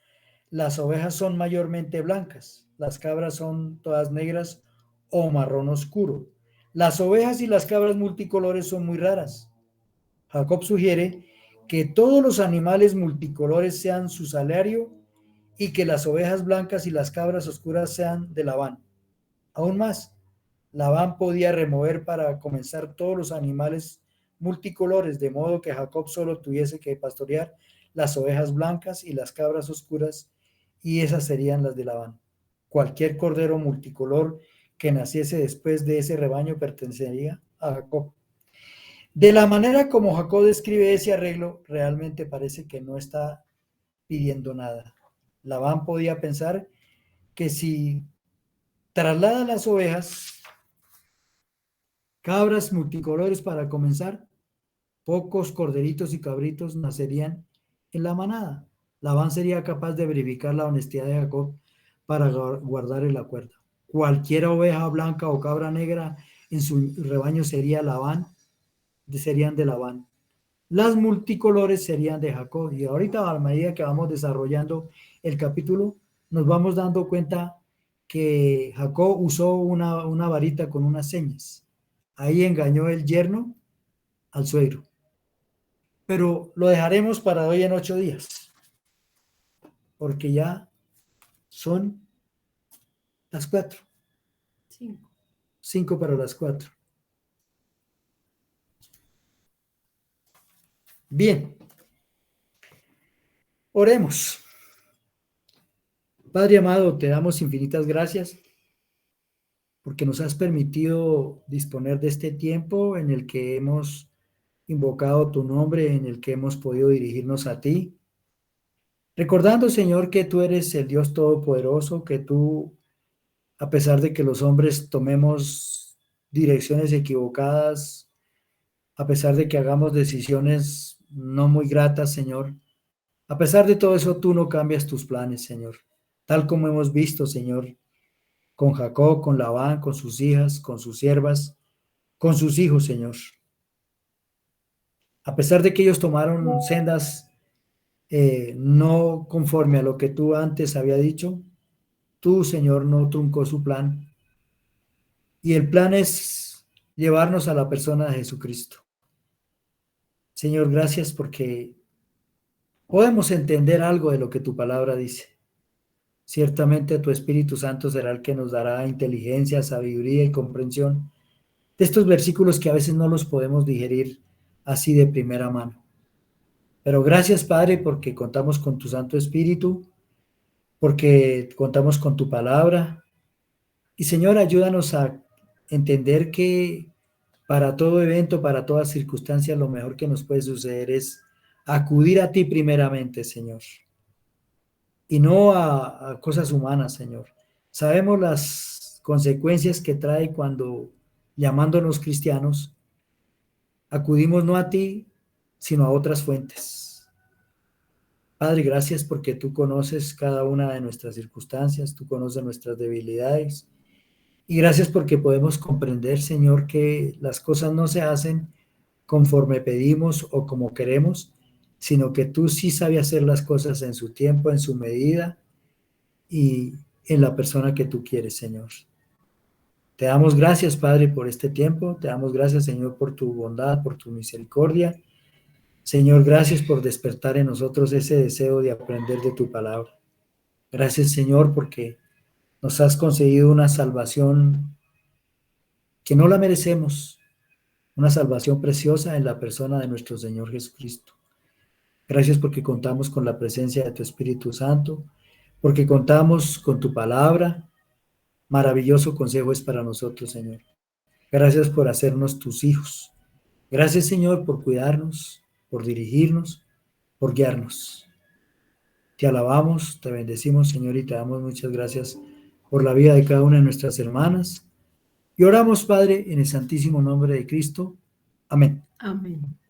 las ovejas son mayormente blancas, las cabras son todas negras o marrón oscuro. Las ovejas y las cabras multicolores son muy raras. Jacob sugiere que todos los animales multicolores sean su salario y que las ovejas blancas y las cabras oscuras sean de Labán. Aún más, Labán podía remover para comenzar todos los animales multicolores, de modo que Jacob solo tuviese que pastorear las ovejas blancas y las cabras oscuras, y esas serían las de Labán. Cualquier cordero multicolor que naciese después de ese rebaño pertenecería a Jacob. De la manera como Jacob describe ese arreglo, realmente parece que no está pidiendo nada. Labán podía pensar que si traslada las ovejas, cabras multicolores para comenzar, pocos corderitos y cabritos nacerían en la manada. Labán sería capaz de verificar la honestidad de Jacob para guardar el acuerdo. Cualquier oveja blanca o cabra negra en su rebaño serían de Labán. Las multicolores serían de Jacob. Y ahorita, a medida que vamos desarrollando el capítulo, nos vamos dando cuenta que Jacob usó una varita con unas señas. Ahí engañó el yerno al suegro. Pero lo dejaremos para hoy en 8 días, porque ya son las 4. 5 para las 4. Bien, oremos. Padre amado, te damos infinitas gracias porque nos has permitido disponer de este tiempo en el que hemos invocado tu nombre, en el que hemos podido dirigirnos a ti. Recordando, Señor, que tú eres el Dios Todopoderoso, que tú, a pesar de que los hombres tomemos direcciones equivocadas, a pesar de que hagamos decisiones no muy gratas, Señor, a pesar de todo eso, tú no cambias tus planes, Señor. Tal como hemos visto, Señor, con Jacob, con Labán, con sus hijas, con sus siervas, con sus hijos, Señor. A pesar de que ellos tomaron sendas no conforme a lo que tú antes había dicho, tú, Señor, no truncó su plan. Y el plan es llevarnos a la persona de Jesucristo. Señor, gracias porque podemos entender algo de lo que tu palabra dice. Ciertamente tu Espíritu Santo será el que nos dará inteligencia, sabiduría y comprensión de estos versículos que a veces no los podemos digerir así de primera mano. Pero gracias, Padre, porque contamos con tu Santo Espíritu, porque contamos con tu palabra. Y Señor, ayúdanos a entender que para todo evento, para toda circunstancia, lo mejor que nos puede suceder es acudir a ti primeramente, Señor, y no a cosas humanas, Señor. Sabemos las consecuencias que trae cuando, llamándonos cristianos, acudimos no a ti, sino a otras fuentes. Padre, gracias porque tú conoces cada una de nuestras circunstancias, tú conoces nuestras debilidades, y gracias porque podemos comprender, Señor, que las cosas no se hacen conforme pedimos o como queremos, sino que tú sí sabes hacer las cosas en su tiempo, en su medida, y en la persona que tú quieres, Señor. Te damos gracias, Padre, por este tiempo. Te damos gracias, Señor, por tu bondad, por tu misericordia. Señor, gracias por despertar en nosotros ese deseo de aprender de tu palabra. Gracias, Señor, porque nos has concedido una salvación que no la merecemos, una salvación preciosa en la persona de nuestro Señor Jesucristo. Gracias porque contamos con la presencia de tu Espíritu Santo, porque contamos con tu palabra. Maravilloso consejo es para nosotros, Señor. Gracias por hacernos tus hijos. Gracias, Señor, por cuidarnos, por dirigirnos, por guiarnos. Te alabamos, te bendecimos, Señor, y te damos muchas gracias por la vida de cada una de nuestras hermanas. Y oramos, Padre, en el santísimo nombre de Cristo. Amén. Amén.